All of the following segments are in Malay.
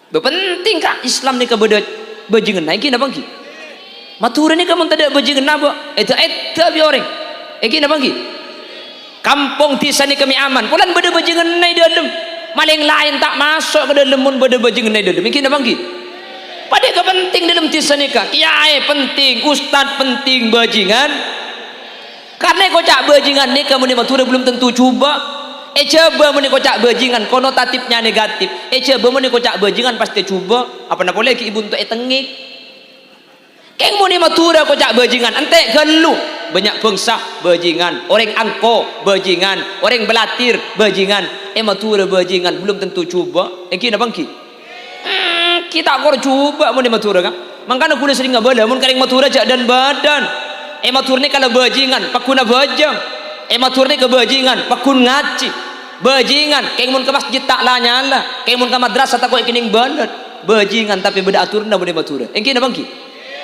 Berpenting kak Islam ni ke berjengan naik kena bangki. Matura ni kamu tak ada berjengan apa? Itu biar orang. Kena bangki. Kampung Tisa ni kami aman. Pulan beda berjengan naik dalam. Maling lain tak masuk ke dalam mun beda berjengan naik dalam. Kena bangki. Pada ke penting dalam Tisa ni kak. Kiai penting, ustaz penting berjengan. Karena kau cak berjengan ni kamu ni matura belum tentu cuba. Coba meni kocak bajingan konotatifnya negatif. Coba meni kocak bajingan pasti cuba. Apa nak boleh ki ibu untuk tengik. Keng meni matura kocak bajingan. Ante gelu banyak bangsa bajingan. Orang angko bajingan. Orang belatir bajingan. Matura bajingan belum tentu cuba. Kina bangki. Kita kor cuba meni matura kan. Makanya kuda sering ngabala. Mun karing matura jak dan badan. Matur ni kalau bajingan pakuna bajang. Matur ni ke bajingan pakun ngaci. Bajingan keng mun ke masjid tak lah nyala, keng mun ke madrasah tak kau kening balat bajingan tapi beda aturna beda matura engkina bangki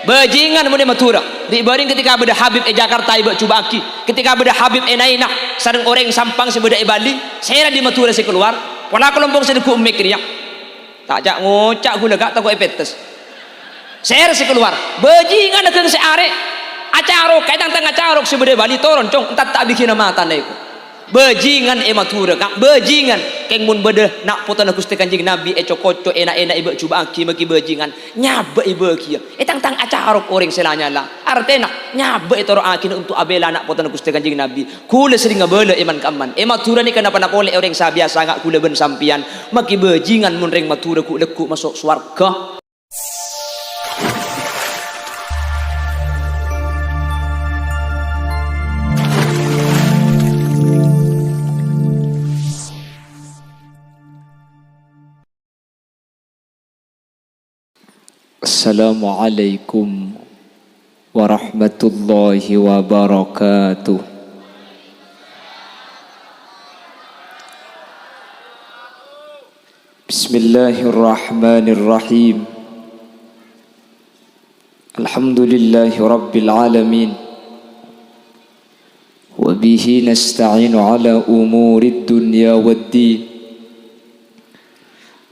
bajingan beda matura dibanding ketika beda Habib Jakarta iba cuba aki ketika beda Habib Nainah sareng orang sampang sebeda Bali saya di matura si keluar pola kelompok sedeku mikir ya tak jak ngocak gula gak tak kau epetes saya si keluar bajingan akan si arek acarok kadang tengah acarok sebeda Bali toron cong entar tak bikin mata naik bajingan matura kak bajingan keng mun bede nak potona Gusti Kanjeng Nabi cokoco enak-enak ibu cuba aki maki bajingan nyabe ibu kia tang acarok orang selanya lah artena nyabe toro aki untuk abela nak potona Gusti Kanjeng Nabi kula sering ngabela iman kaman matura ni kenapa nak boleh orang sabiasa ngak kula ben sampian maki bajingan mun ring matura ku leku masuk swarga. Assalamualaikum warahmatullahi wabarakatuh. Bismillahirrahmanirrahim. Alhamdulillahi rabbil alamin. Wa bihi nasta'inu ala umurid dunya waddin.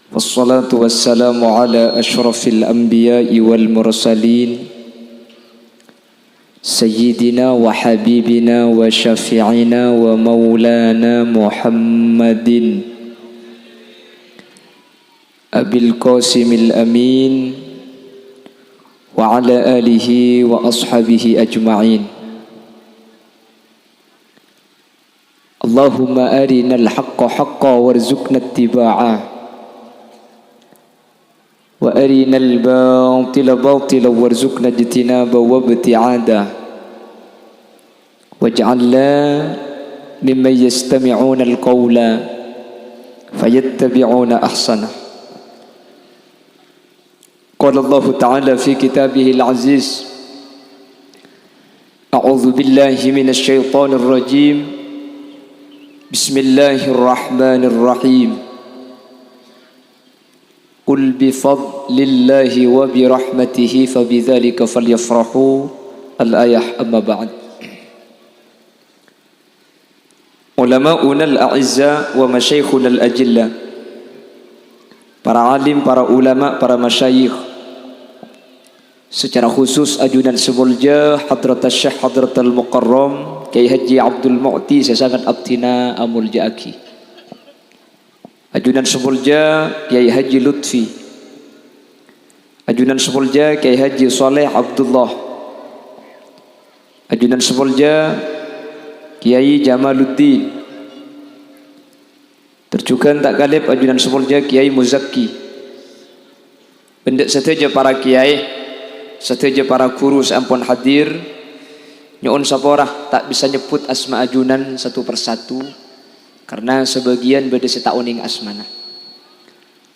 والصلاة والسلام على أشرف الأنبياء والمرسلين سيدنا وحبيبنا وشفيعنا ومولانا محمد أبي القاسم الأمين وعلى آله وأصحابه أجمعين. اللهم أرنا الحق حقا وارزقنا اتباعه وأرنا الباطل باطلا وارزقنا اجتنابه وابتعاده واجعلنا ممن يستمعون القول فيتبعون أحسنه. قال الله تعالى في كتابه العزيز أعوذ بالله من الشيطان الرجيم بسم الله الرحمن الرحيم قل بفضل الله وبرحمته فبذلك فليفرحوا الآية. أما بعد علماؤنا الأعزاء ومشايخنا الأجلة para alim, para ulama, para masyayikh secara khusus ajudan semulja Hadrat Syekh Hadratul Mukarram Kiai Haji Abdul Mu'ti sesangat abtina amul jaaki ajudan semulja Kiai Haji Lutfi, ajudan semulja Kiai Haji Saleh Abdullah, ajudan semulja Kiai Jamaluddin, terjukan tak galib ajudan semulja Kiai Muzakki, bendek setuju para kiai, setuju para guru seampun hadir, nyuun saporah tak bisa nyebut asma ajunan satu persatu karena sebagian beda setak uning asmana.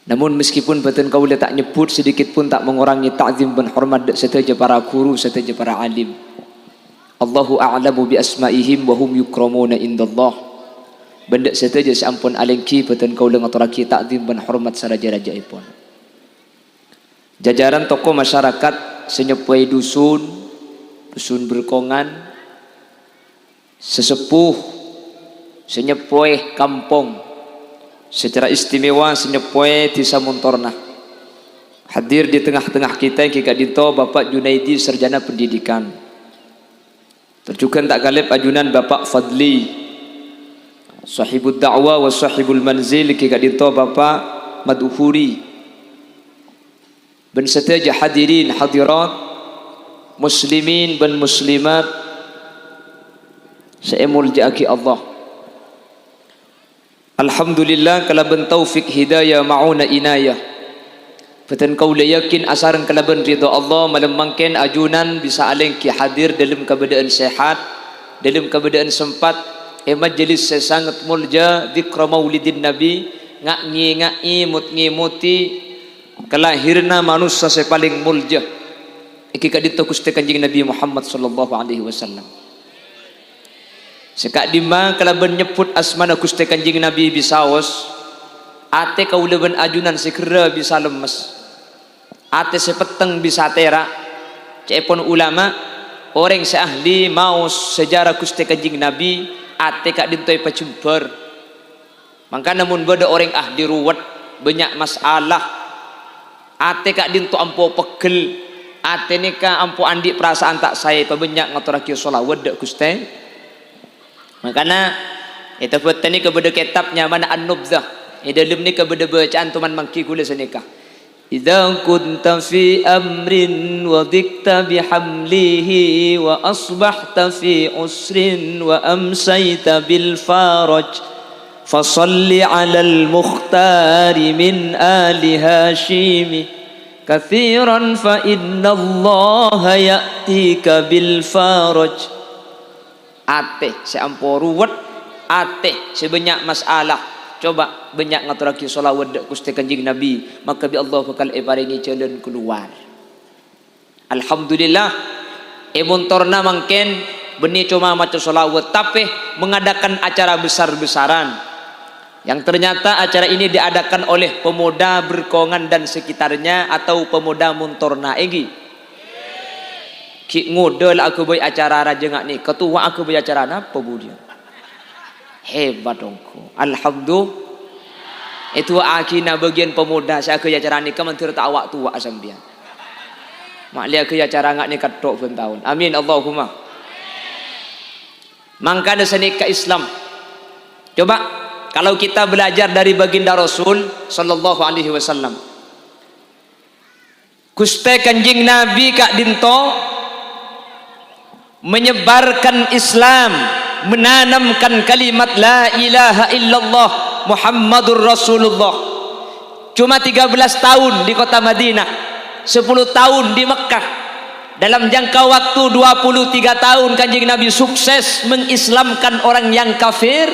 Namun meskipun batin kau tak nyebut sedikit pun tak mengurangi ta'zim dan hormat setuju para guru, setuju para alim. Allahu a'lamu bi asma'ihim wa hum yukramuna indallah. Benda setuju seampun alengki batin kau ngaturaki ta'zim dan hormat saraja-raja ipun. Jajaran tokoh masyarakat senyepuai dusun, dusun berkongan, sesepuh senyepoe kampung secara istimewa senyepoe Desa Montorna Hadir di tengah-tengah kita Kika Dinto Bapak Junaidi Sarjana Pendidikan. Terjukan tak galib ajunan Bapak Fadli Sahibul Da'wah wa Sahibul Manzil Kika Dinto Bapak Madhuri. Ben serta hadirin hadirat muslimin dan muslimat saya muljaki Allah. Alhamdulillah kalaban taufik hidayah mauna inayah. Fatan kau yakin asaran kalaban ridha Allah malemangken ajunan bisa aleng ki hadir dalam keadaan sehat, dalam keadaan sempat majlis saya sangat mulja zikra maulidin nabi ngai mut-ngimuti kelahirna manusia saya paling mulja iki kadito Gusti Kanjeng Nabi Muhammad sallallahu alaihi wasallam. Sekak dima kalaban nyebut asmana Gusti Kanjeng Nabi bisaos ate kaulaban ajunan sekera bisa lemes, ate sepeteng bisa terak cepon ulama orang seahli mau sejarah Gusti Kanjeng Nabi ate kak dintoy pacumper. Maka namun beda orang ahli ruwet banyak masalah ate kak dinto ampo pegel ate nika ampo andi perasaan tak saya pabanyak ngaturaki sholawat dak Gusti. Makanya itu buat ni kepada kitabnya mana An-Nubzah. Dalam ni kepada bacaan tuman mangki kula senika. Idza kunta fi amrin wa dhikta bihamlihi wa asbahta fi usrin wa amsayta bil faraj fasalli 'alal mukhtari min ali hashim kathiran fa inna Allah ya'tika bil faraj. Ate seampo ruwet, ate sebanyak masalah. Coba banyak ngaturaki sholawat dak Gusti Kanjeng Nabi, maka bi Allah bakal paringi jalan keluar. Alhamdulillah montorna mangken benih cuma maca sholawat tapi mengadakan acara besar-besaran yang ternyata acara ini diadakan oleh pemuda Berkongan dan sekitarnya atau pemuda Montorna egi. Ki ngodel aku buat acara raja ngak ni ketua aku buat acara apa budia hebat dongku. Alhamdulillah itu akina bagian pemuda saya ke acara ni kementir tak awak tua asambian mak lihat ke acara ngak ni katok pun tahun amin Allahumma. Mangka ada senika Islam coba kalau kita belajar dari baginda Rasul sallallahu alaihi wasallam Gusti Kanjeng Nabi kak dinto menyebarkan Islam, menanamkan kalimat la ilaha illallah Muhammadur Rasulullah. Cuma 13 tahun di kota Madinah, 10 tahun di Mekah. Dalam jangka waktu 23 tahun Kanjeng Nabi sukses mengislamkan orang yang kafir.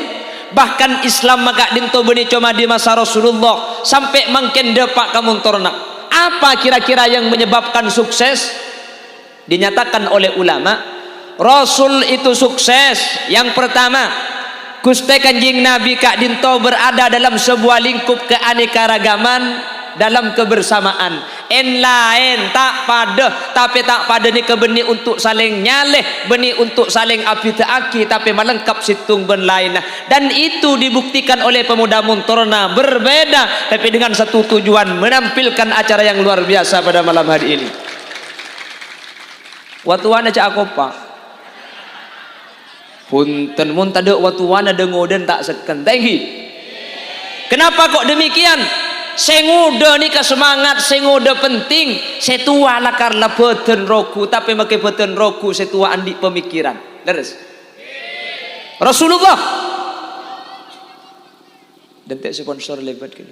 Bahkan Islam maka dinto beni cuma di masa Rasulullah sampai mangken depak kamuntorna. Apa kira-kira yang menyebabkan sukses? Dinyatakan oleh ulama Rasul itu sukses. Yang pertama, Gusti Kanjeng Nabi kak dinto berada dalam sebuah lingkup keanekaragaman dalam kebersamaan. En lain tak pada, tapi tak pada ni kebeni untuk saling nyaleh, beni untuk saling apitaaki, tapi melengkap situng ben lain. Dan itu dibuktikan oleh pemuda Montorna berbeda, tapi dengan satu tujuan menampilkan acara yang luar biasa pada malam hari ini. Watuan aja aku pak. Punten mun tade watuan ada ngoden tak seken tinggi. Kenapa kok demikian? Senguda ni ke semangat, senguda penting. Setua lah karena beten roku, tapi make beten roku setua andi pemikiran. Leres. Rasulullah. Dan tak sponsor lebat ke.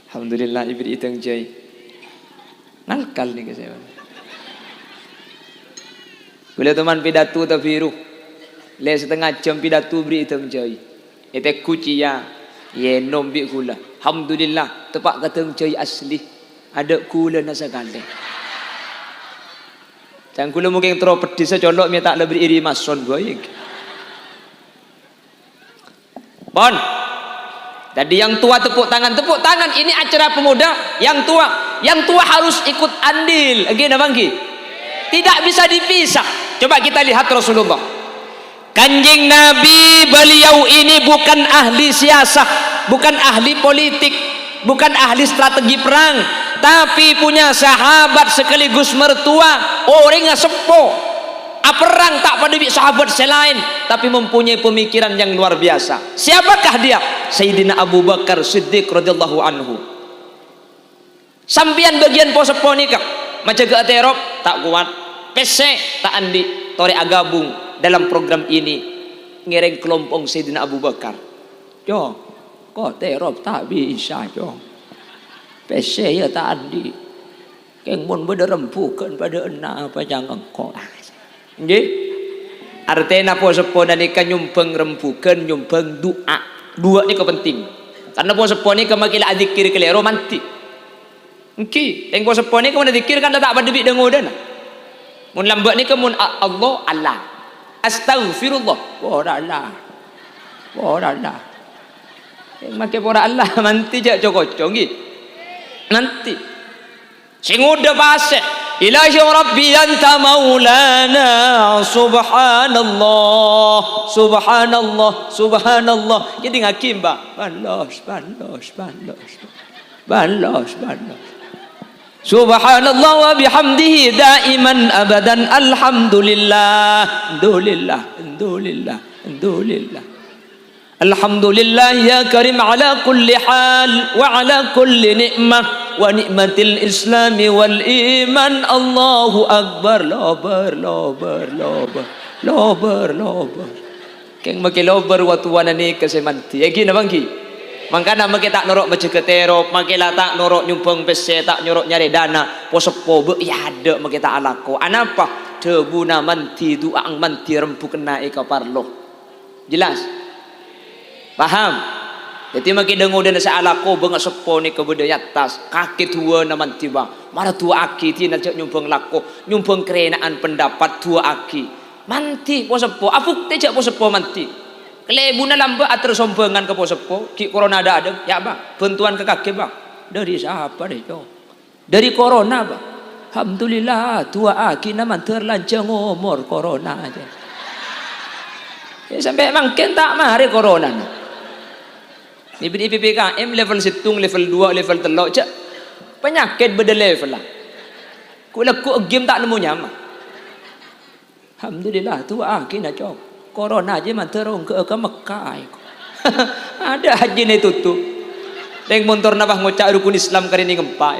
Alhamdulillah ibri itang jai. Nalkal ni ke saya. Bila teman pidato tak biru, le setengah jam pidato beri itu menjai. Itu kucia, ye nombi gula. Alhamdulillah, tepak kata menjai asli. Ada gula nasa kande. Jangan gula mungkin terlalu pedis. Contoh dia tak lebih iri mason baik. Bon, jadi yang tua tepuk tangan. Tepuk tangan ini acara pemuda. Yang tua harus ikut andil. Lagi nama lagi. Tidak bisa dipisah. Coba kita lihat Rasulullah. Kanjeng Nabi beliau ini bukan ahli siasah, bukan ahli politik. bukan ahli strategi perang, tapi punya sahabat sekaligus mertua, orang yang sepo. Perang tak pada sahabat selain, tapi mempunyai pemikiran yang luar biasa. Siapakah dia? Sayyidina Abu Bakar Siddiq radhiyallahu anhu. Sampian bagian posepo nikah macam ke terop tak kuat, pesek tak andi, tore agabung dalam program ini ngereng kelompok Sayyidina Abu Bakar. Jo, kok terop tak bisa jo. Pesek ya tak andi. Keng mun berempukan pada ena apa jangan kok. Nggih. Artinya posepo nalika nyumpeng rempukeun nyumpeng doa. Dua ni penting. Karena posepo ni kemakila zikir kelero manti. Engki, yang posepo ni kemun zikir kan tak pada bik dengo dan. Mun lambat ni kemun Allah. Astaghfirullah. Ora Allah. Yang make ora Allah manti jak cokocong nggih. Nanti. Sing udah pasek ilahi rabbi anta maulana subhanallah jadi ngakim ba balos subhanallah wa bihamdihi daiman abadan alhamdulillah alhamdulillah ya karim ala kulli hal wa ala kulli ni'mah wa nikmatil islami wal iman. Allahu akbar. Lobar keng make lobar watuana ni kesemanti egi na bangki mangkana make tak norok baca keterop make la tak norok nyumpeng pese tak nyorok nyari dana posepo be ya ada make tak alako anapa debuna manti duang manti rempu kena eka parlo jelas paham. Jadi makin dengar dan sealako bengak sepo ni kebudaya atas kaki tua naman tiba marah tua aki ti nak nyumpeng lako nyumpeng kerenaan pendapat tua aki manti po sepo apuk tejak po sepo manti kelebuna lamba atur sompengan ke po sepo ki corona ada ya bang bantuan ke kaki bang dari siapa deh jo dari corona bang alhamdulillah tua aki naman terlancang umur corona aja ya, sampai makin tak mari corona ni. Ni PPKM level 1, level 2, level 3 cak penyakit beda level lah. Ku game tak nemu nyama. Alhamdulillah tu kena cok. Corona aja mah terung ke Mekah. Ada haji ni tutup. Deng montor nabah ngocak rukun Islam kali ni ngempak.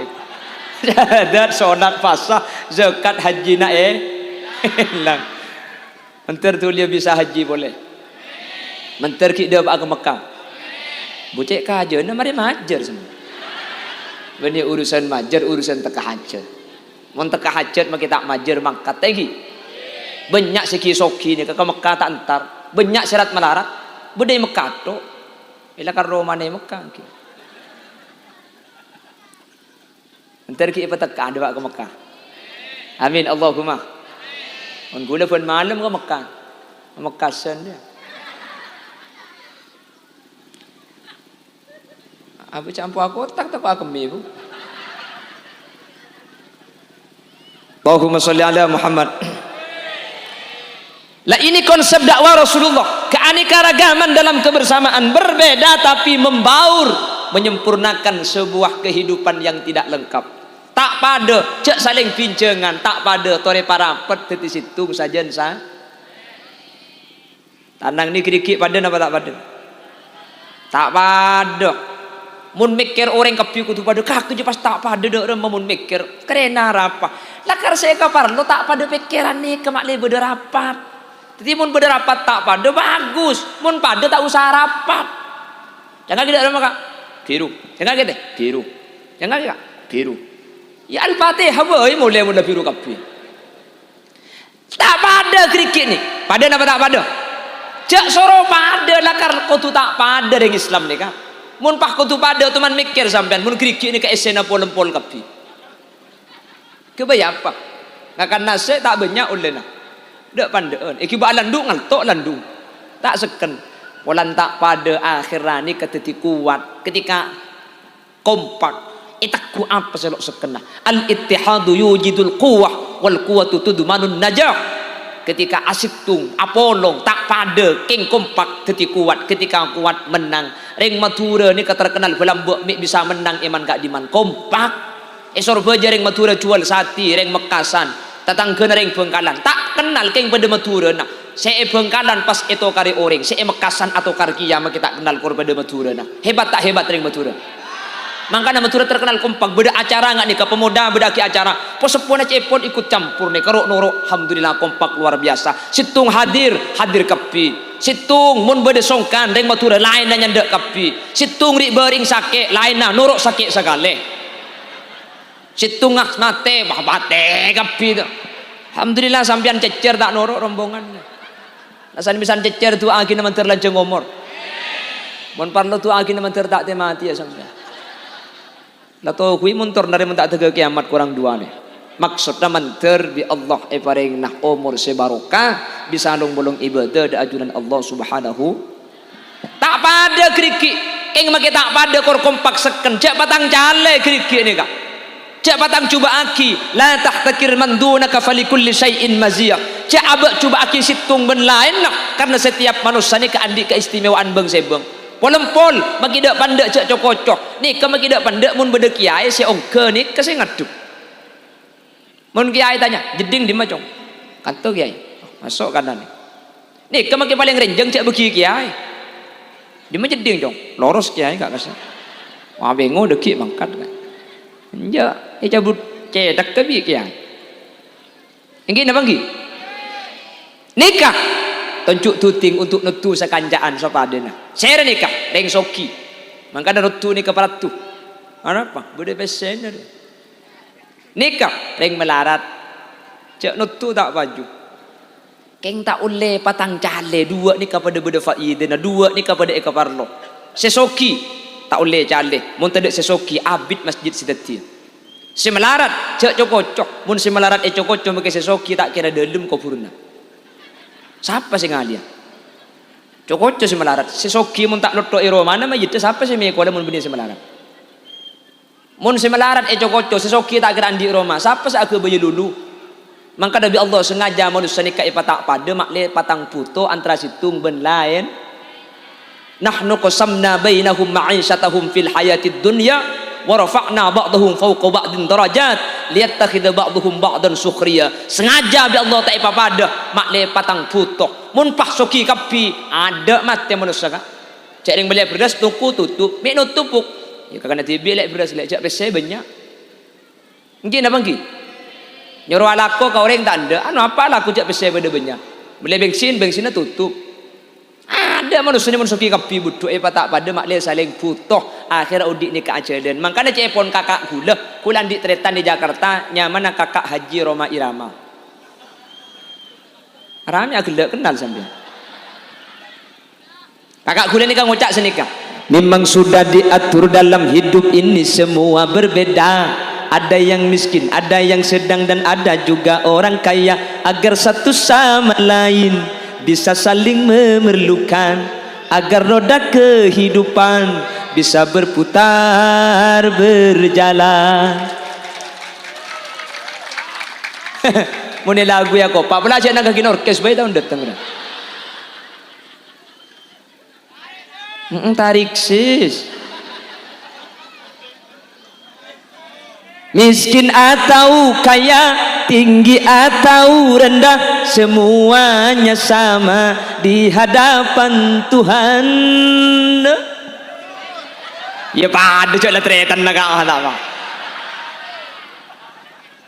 Ada solat pasah zakat haji na hilang. Menter tu dia bisa haji boleh. Menter ki dia ke Mekah. Bucek kajian, mari majar semua. Benih urusan majar, urusan teka hajat. Mau teka hajat, maka tak majar mangkat lagi. Banyak seki-soki ni, ke Mekah tak antar. Banyak syarat melarat. Bedai Mekah tu. Ilakan Romane Mekah. Ntar kita teka ada ke Mekah. Amin Allahumma. On gula pun malam ke Mekah. Mekah sen dia. Apa campur aku tak aku kemi bu. Allahumma sholli ala Muhammad. Lah ini konsep dakwah Rasulullah, keanekaragaman dalam kebersamaan berbeda tapi membaur, menyempurnakan sebuah kehidupan yang tidak lengkap. Tak pada cek saling pincengan, tak pada tore parapet teti situng sajen sa. Tanang ni kerikik pada apa tak pada? Tak pada. Mun mikir orang kepi kutu pada kaki je pas tak pada dek remah mun mikir kerana apa lakar saya kapar lo tak pada pikiran ni kemakli berderapat jadi mun berderapat tak pada bagus mun pada tak usah rapat jangan kita remah kak biru jangan kita biru jangan kita biru ya al-fatihah boy mulai biru kapi tak pada kerikit ni pada apa tak pada cak soro pada lakar kutu tak pada dengan Islam ni kak mun pah kutu pada tu man mikir sampean mun kerikik ni ke esena polempol kapi kebaya apa ngakan nasi tak banyak ulena dak pandeun iki ba landung ngaltok landung tak seken walan tak pada akhirani keteti kuat ketika kompak itaku apa selok sekena al ittihadu yujidul quwwah wal quwwatu tudmanun najah ketika asik tung apolong tak pada king kompak teti kuat ketika kuat menang ring Madura ni terkenal belambok mi bisa menang iman gak diman kompak esor beja ring Madura jual sati ring Mekasan tatangkeun ring Bengkalan tak kenal king pada Madura nah saya Bengkalan pas itu kari orang saya Mekasan atau kari kiamat kita kenal kor pada Madura nah hebat tak hebat ring Madura. Makanya Madura terkenal kompak beda acara nggak nih ke pemuda beda ki acara posepuan cepon ikut campur nih keruk norok alhamdulillah kompak luar biasa situng hadir kapi situng mun beda songkan ring Madura lain dan nyandek kapi situng ri bering sakit lain nah norok sakit segale situng ngah mate bah bate kapi tu alhamdulillah sampean cecer tak norok rombongan nasan bisa cecer tu agin manter lanceng ngomor mun parlo tu agin manter tak temati ya sampean lato kui muntur dari mentak tege kiamat kurang dua nih maksudnya manter di Allah paring nah umur sebarokah bisa long bolong ibadah da ajunan Allah subhanahu tak pada kriki ing make tak pada kor kompak seken cek patang cale kriki ini kak cek patang coba aki la tahtakir man dunaka fali kulli syai'in maziyah cek abak coba aki situng ben lain lah karena setiap manusia ni keandi keistimewaan bang sebeng pol maki dak pandek cek cokocok ni ke maki dak pandek mun beda kiai si ongke ni ke saya ngaduk mun kiai tanya jeding di macong kanto kiai masuk kanan ni ke maki paling renjeng cek beki kiai di mana jeding dong loros kiai gak kasih wah bengo deki mangkat kan enja cabut cedak ke bi kiai ingin apa lagi nikah tunjuk tuting untuk netu sekanjaan sapadena saya nikah reng soki mangkana netu ni kepala tu apa bude pesen nikah reng melarat cek netu tak baju keng tak ule patang cale dua ni kepada bude faidena dua ni kepada ekaparlo sesoki tak ule cale mun tedek sesoki abid masjid sidati si melarat cek cokocok mun si melarat cokocok make sesoki tak kira delem kopurna siapa sih ngalia cokoco si melarat si soki mun tak loto iro mana mah jitu siapa sih meko mun bini si melarat mun si melarat cokoco si soki tak kira andi Roma siapa sih aku bayi lulu maka Nabi Allah sengaja manusia nikah patak pada makle patang puto antara situng ben lain nahnu qasamna bainahum ma'isyatahum fil hayatid dunya wa rafa'na ba'dahum fawqa ba'din darajat liyattakhidha ba'dhum ba'dan sukhriya sengaja bi Allah tak pada makle patang putok mun pah soki kapi ada mate manusia kak cek ring beli beras tuku tutup mik no tupuk ya kagak tibi lek beras lek cak pese banyak mungkin apa ngi nyuruh alako ka orang tak ada anu apa laku cak pese beda banyak beli bensinnya tutup ada manusia mun soki kapi butuh patak pada makle saling putoh akhir udik ni keajadan makanya cepon kakak gula kulan di tretan di Jakarta nyaman kakak Haji Roma Irama rame agak kenal sampai kakak gula ni kan ngucak senikah memang sudah diatur dalam hidup ini semua berbeda ada yang miskin ada yang sedang dan ada juga orang kaya agar satu sama lain bisa saling memerlukan agar roda kehidupan bisa berputar berjalan. Mune lagu ya kok Pak belajar nak gini orkes baik tahun datang dah. Tarik sis. Miskin atau kaya, tinggi atau rendah, semuanya sama di hadapan Tuhan. Ya pada coba tretan nak apa?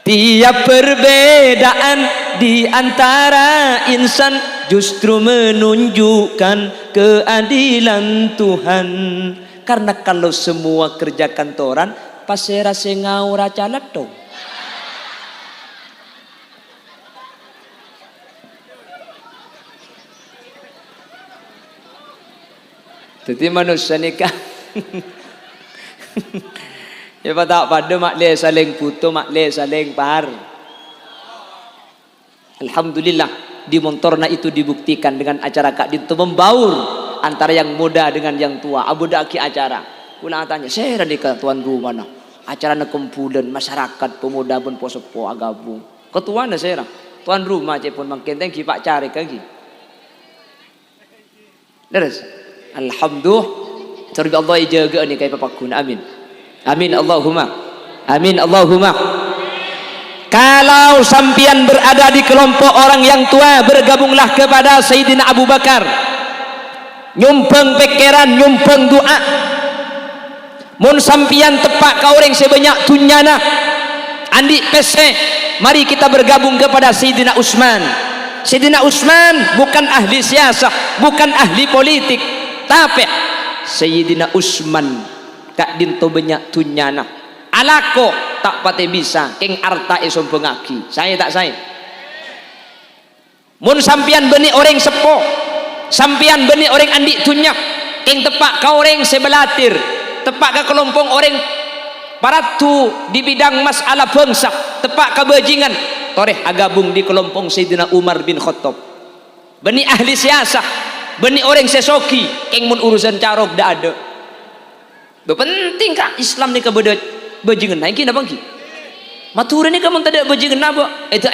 Tiap perbedaan di antara insan justru menunjukkan keadilan Tuhan. Karena kalau semua kerja kantoran pasera sengaura calat dong. Jadi manusia nikah ya tak pada makle saling putu makle saling par. Alhamdulillah di Montorna itu dibuktikan dengan acara Kak Dinto membaur antara yang muda dengan yang tua. Abu Daki acara ulang tanya saya nikah tuan rumah nah acara kumpulan masyarakat pemuda pun posopo agabung ketua na saya tuan rumah je pun makin thank you Pak cari lagi. Terus alhamdulillah terbi Allah jaga ni kai papakun. Amin. Amin Allahumma. Amin Allahumma. Kalau sampian berada di kelompok orang yang tua, bergabunglah kepada Sayyidina Abu Bakar. Nyumpeng pikiran, nyumpeng doa. Mun sampian tepak ka orang sebanyak tunyana andi pese, mari kita bergabung kepada Sayyidina Utsman. Sayyidina Utsman bukan ahli siasah, bukan ahli politik, tapi Sayyidina Utsman kak dinto banyak tunyana alako tak pate bisa keng arta isom pengaki saya tak saya. Mun sampian beni orang sepo, sampian beni orang andi tunyak keng tepak ka orang sebelatir, tepak ke kelompok orang paratu di bidang masalah bangsa, tepak kebajingan toreh agabung di kelompok Sayyidina Umar bin Khattab. Beni ahli siasah, beni orang sesoki keng mun urusan carok dak ada. Do penting kah Islam ni kebedet bajingan naik kina bangki. Matura ni kamu tak ada bajingan nabo. Itu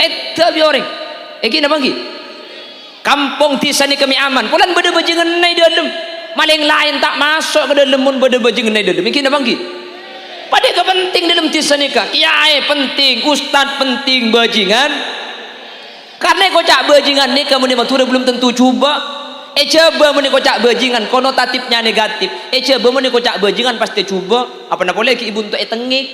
bi orang. Kina bangki. Kampung tisa ni kami aman. Pulan beda bajingan naik dalam. Maling lain tak masuk ke dalam mun beda bajingan naik dalam. Kina bangki. Pada ke penting dalam tisa ni kah? Kiai penting, ustaz penting bajingan. Karena kocak bajingan ni kamu ni matura belum tentu cuba. Coba meni kocak bajingan konotatifnya negatif. Coba meni kocak bajingan pasti cuba. Apa nak boleh ki ibu untuk tengik.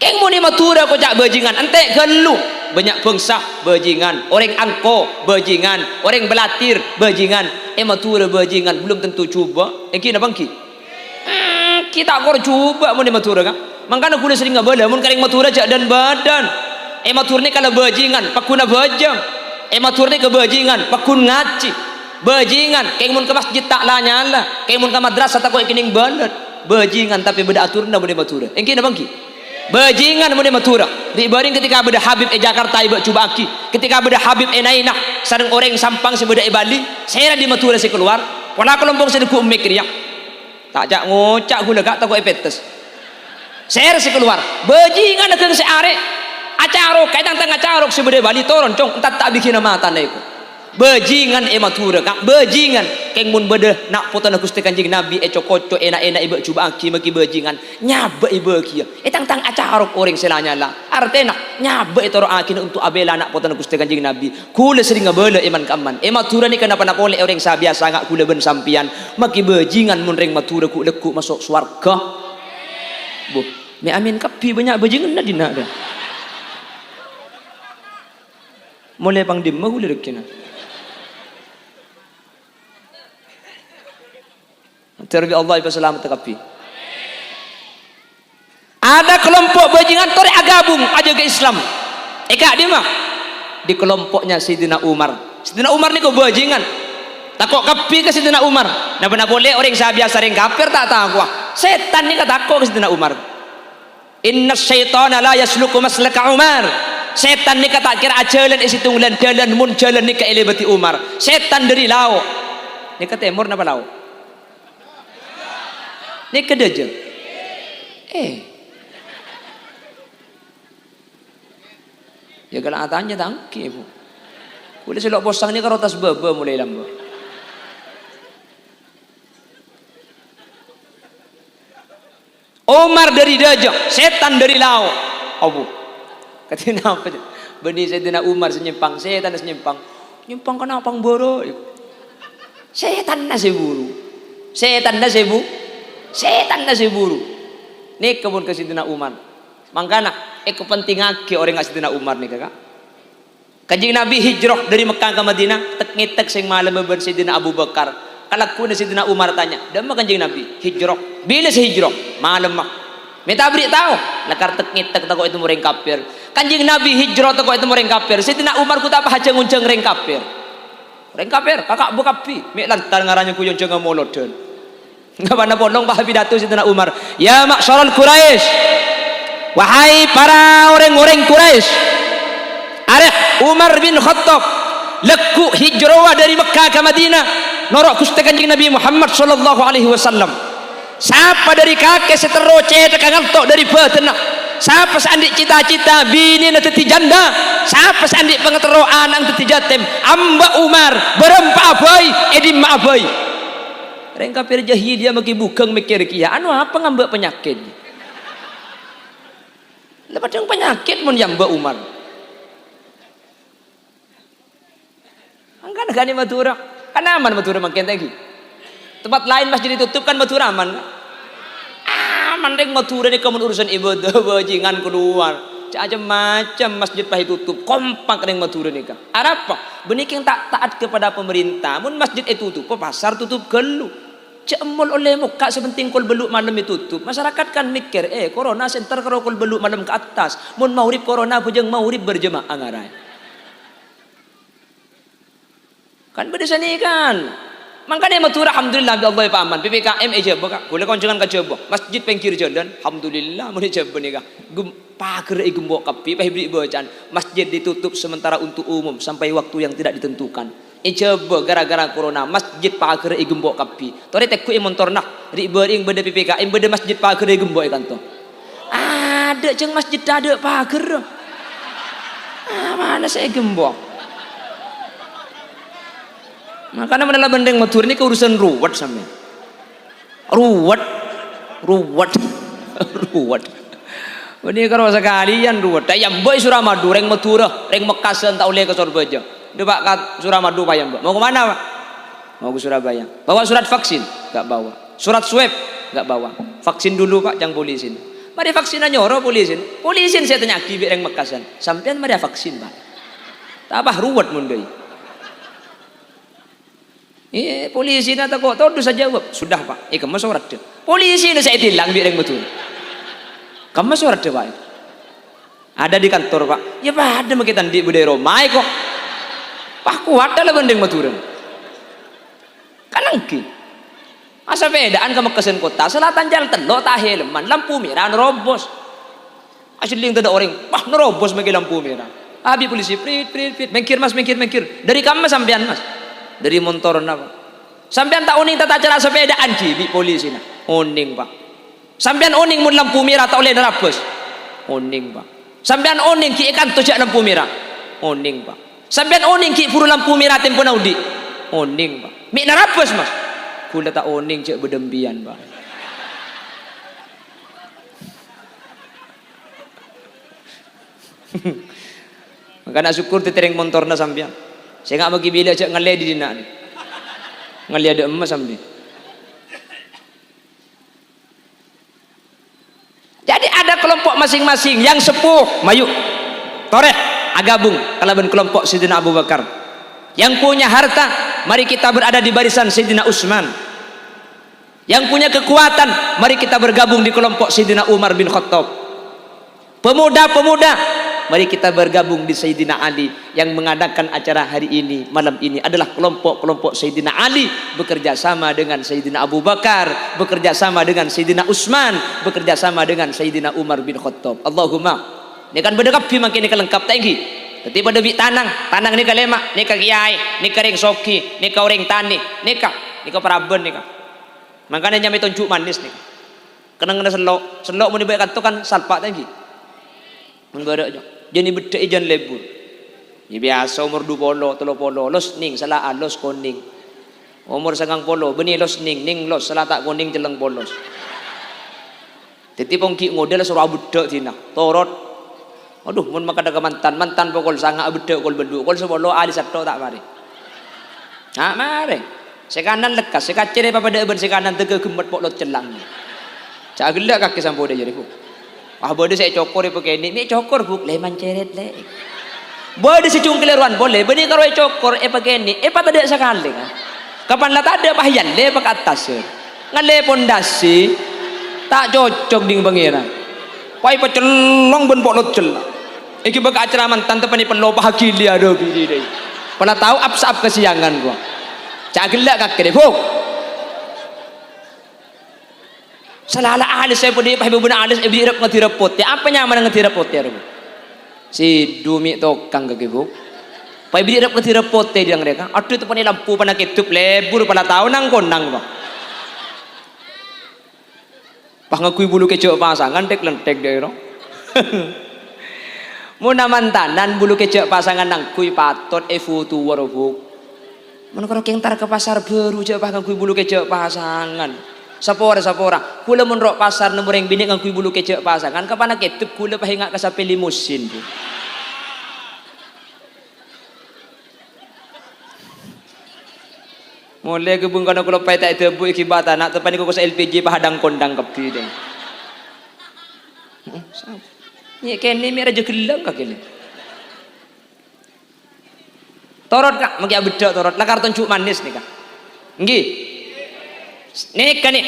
Keng meni matura kocak bajingan entek gelu banyak bangsa bajingan, orang angko bajingan, orang belatir bajingan. Matura bajingan belum tentu cuba. Kina bangki. Kita kor cuba meni matura kan. Mangkana kula sering ngabala mun karing matura jak dan badan. Matur ni kalau bajingan pakuna bajang. Matur ni kebajingan pakun ngaci. Bajingan keng mun ke masjid tak lah nyala, keng mun ke madrasah tak kau kening balat. Bajingan tapi beda aturna beda matura. Engki na bangki. Bajingan beda matura. Di baring ketika beda Habib Jakarta iba cuba aki. Ketika beda Habib Nainah sareng orang sampang si beda Bali, saya di matura si keluar. Pola kelompok si ku mikir ya. Tak jak ngocak gula gak tak kau epetes. Saya si keluar. Bajingan keng si arek. Acarok kaitang tengah carok si beda Bali toron cong entat tak bikin nama tanda iku. Bajingan matura kak bajingan keng mun bede nak foto nak Gusti Kanjeng Nabi koco enak-enak ibu cuba aki maki bajingan nyabe ibu kia tang acarok orang selanya lah artena nyabe toro aki untuk abela nak foto nak Gusti Kanjeng Nabi kula sering ngabela iman kaman matura ni kenapa nak oleh orang sa biasa ngak kula ben sampian maki bajingan mun reng matura ku leku masuk swarga bu me amin kapi banyak bajingan na dina dah mulai pang dimma kula rekina. Terbi Allah ibu selamat tekapi. Ada kelompok bajingan tori agabung aja ke Islam. Eka di mah di kelompoknya Sayyidina Umar. Sayyidina Umar ni ko bajingan. Takok kapi ke Sayyidina Umar. Nah benar boleh orang biasa ring kafir tak tahu wah. Setan ni kata takok ke Sayyidina Umar. Inna syaitana la yasluku maslaka Umar. Setan ni kata kira jalan isi tunggulan jalan mun jalan ni ke elebati Umar. Setan dari laut. Ni kata timur napa laut? Ni kedeje. Ya kalau atanya tangki ibu. Boleh selok posang ni kalau tas beba mulai lamba. Umar dari dajah, setan dari laut. Abu. Katanya apa? Bani Sayyidina Umar senyempang, setan senyempang. Nyempang kenapa boro? Setan nasi buru. Setan nasi bu. Setan nasi buru. Ni kebun ke Sayyidina Umar. Mangkana kepentingan ke orang Sayyidina Umar ni kakak. Kanjeng Nabi hijrah dari Mekah ke Madinah, tek sing malam beban Sayyidina Abu Bakar. Kalau kuna Sayyidina Umar tanya, "Dama Kanjeng Nabi hijrah? Bila sih hijrah?" Malam mah. Minta beri tahu. Lakar tek takut itu orang kafir. Kanjeng Nabi hijrah takut itu orang kafir. Sayyidina Umar ku tak apa haja ngunceng orang kafir. Orang kafir kakak buka pi. Mek lantar ngarannya ku yang molodon. Ngapana pondong bah pidato Sayyidina Umar, ya ma'syarul Quraisy, wahai para orang-orang Quraisy, areh Umar bin Khattab leku hijrah dari Mekah ke Madinah norok Gusti Kanjeng Nabi Muhammad sallallahu alaihi wasallam. Siapa dari kakek seteroce tekan ngantok dari batenah siapa seandik cita-cita bini na teti janda, siapa seandik pengeteroan ang teti jatim, amba Umar berempa abai edim ma abai reng kafir jahil dia maki bukang mikir kia anu apa ngambek penyakit lepas yang penyakit mun yang Mbak Umar angkan gani Madura kan aman Madura makin lagi tempat lain masjid ditutup kan Madura aman aman reng Madura ni kamu urusan ibadah bajingan keluar macam-macam masjid pahit tutup kompak reng Madura ni kan apa benih yang tak taat kepada pemerintah mun masjid itu tutup pasar tutup gelu cemol oleh muka sebenting kol beluk malam itu tutup masyarakat kan mikir corona center kalau kol beluk malam ke atas mun maurib corona bujeng maurib berjemaah ngarai kan beda sini kan makanya Madura alhamdulillah Allah Pak aman PPKM aja baka boleh koncengan ka coba masjid pengkir jalan alhamdulillah mun coba ni ka pager gembok kapi pahibri bacaan masjid ditutup sementara untuk umum sampai waktu yang tidak ditentukan coba gara-gara corona masjid pager gembok kapi tore tekku motor nak ri beuring beda PPKM beda masjid pager gembok kan to ada jeung masjid ada pager mana saya gembok makanya mana bendeng Madura ini keurusan ruwet sampe ruwet ini kalau sekalian ruwet yang boy Suramadu reng Madura reng Mekasan tak boleh ke Surabaya dia pak kat Suramadu pak yang mau kemana pak mau ke Surabaya bawa surat vaksin gak bawa surat swab gak bawa vaksin dulu pak jangan polisin mari vaksin nyoro polisin saya tanya kibi reng Mekasan sampean mari vaksin pak tak apa ruwet mundai polisi na tako todo saja jawab sudah pak kamu surat deh polisi na saya tilang bireng betul kamu surat deh pak ada di kantor pak ya pak ada makita di budaya Romai kok pak kuat dalam bendeng maturan kanangki asa bedaan ke Mekasan kota selatan jalan telok tak helman lampu merah nerobos asli yang tidak orang wah nerobos maki lampu merah habis polisi prit mengkir mas mengkir dari kamu sampean mas dari motor apa sampean tak uning tata cara sepedaan di polisi na uning pak sampean uning mun lampu merah tak oleh nerabos uning pak sampean uning ki ikan tojak lampu merah uning pak sampean uning ki puru lampu merah tempo naudi uning pak mik nerabos mas kula tak uning cek bedembian pak makanya syukur titereng motorna sampean saya nggak bagi bila cak ngelih di dina ni ngelih ada emas sambil jadi ada kelompok masing-masing yang sepuh mayu toreh agabung kalaban kelompok Sayyidina Abu Bakar yang punya harta mari kita berada di barisan Sayyidina Utsman yang punya kekuatan mari kita bergabung di kelompok Sayyidina Umar bin Khattab pemuda-pemuda mari kita bergabung di Sayyidina Ali yang mengadakan acara hari ini malam ini adalah kelompok-kelompok Sayyidina Ali bekerja sama dengan Sayyidina Abu Bakar bekerja sama dengan Sayyidina Utsman bekerja sama dengan Sayyidina Umar bin Khattab Allahumma ini kan berdekap makin ini kelengkap tinggi tapi pada bi tanang ni kalema ni ka kiai ni ka ring soki ni ka orang tani ni ka paraben ni ka makanya nyame tunjuk manis ni kenang selok mun dibaik kan salpak tinggi mun badak aja jadi bedek ijan lebur ya biasa umur 20 30 los ning salah los koning umur 90 benih los ning los salah tak koning jeleng polos titi pongki model surah bedek dina torot aduh mun makada mantan pokol sanga bedek kol bendu kol sebolo ali satto tak mari ha mari sekanan lekas sekacere papada ben sekanan tege gemet pok lot celang cak gelak kaki sampo de jariku bodoh saya cokor ya pakai ini cokor buk leman ceret le bodoh si cungkileruan boleh benih kalau cokor pakai ini pada ada sekali kan kapan lah tak ada bahayan le pakai atas ngale pondasi tak cocok ding pangeran pai pecelong ben pok lot celang iki baka acara mantan tepani penlo bahagili ada bini deh pernah tahu apsap kesiangan gua cak gelak kaki deh buk salah ahli saya pun dia pakai benar ahli ibu irap ngati repot ya apa nyaman ngati repot ya si dumi tokang ke bu pakai ibu irap ngati repot dia mereka aduh itu pani lampu pana ketup lebur pada tahu nang konang bang pak ngakui bulu kecok pasangan tek lentek deh Muna mantanan bulu kecek pasangan nang kui patot foto warobuk. Mun kalau kentar ke pasar baru cek pakai kui bulu kecek pasangan. Sapora. Kula mun rok pasar nemu reng bini ngangkui bulu kecek pasangan kapan ketep kula pahingak ka sape limusin bu. Mulai kebun kana kula pai tak tebu ikibata nak tepan ko sa LPG pahadang kondang kepi deng. Ni kene mi raja gelang ka kene. Torot kak, magi bedok torot. Lah karton cuk manis nih kak. Nggih. Nih kan nih.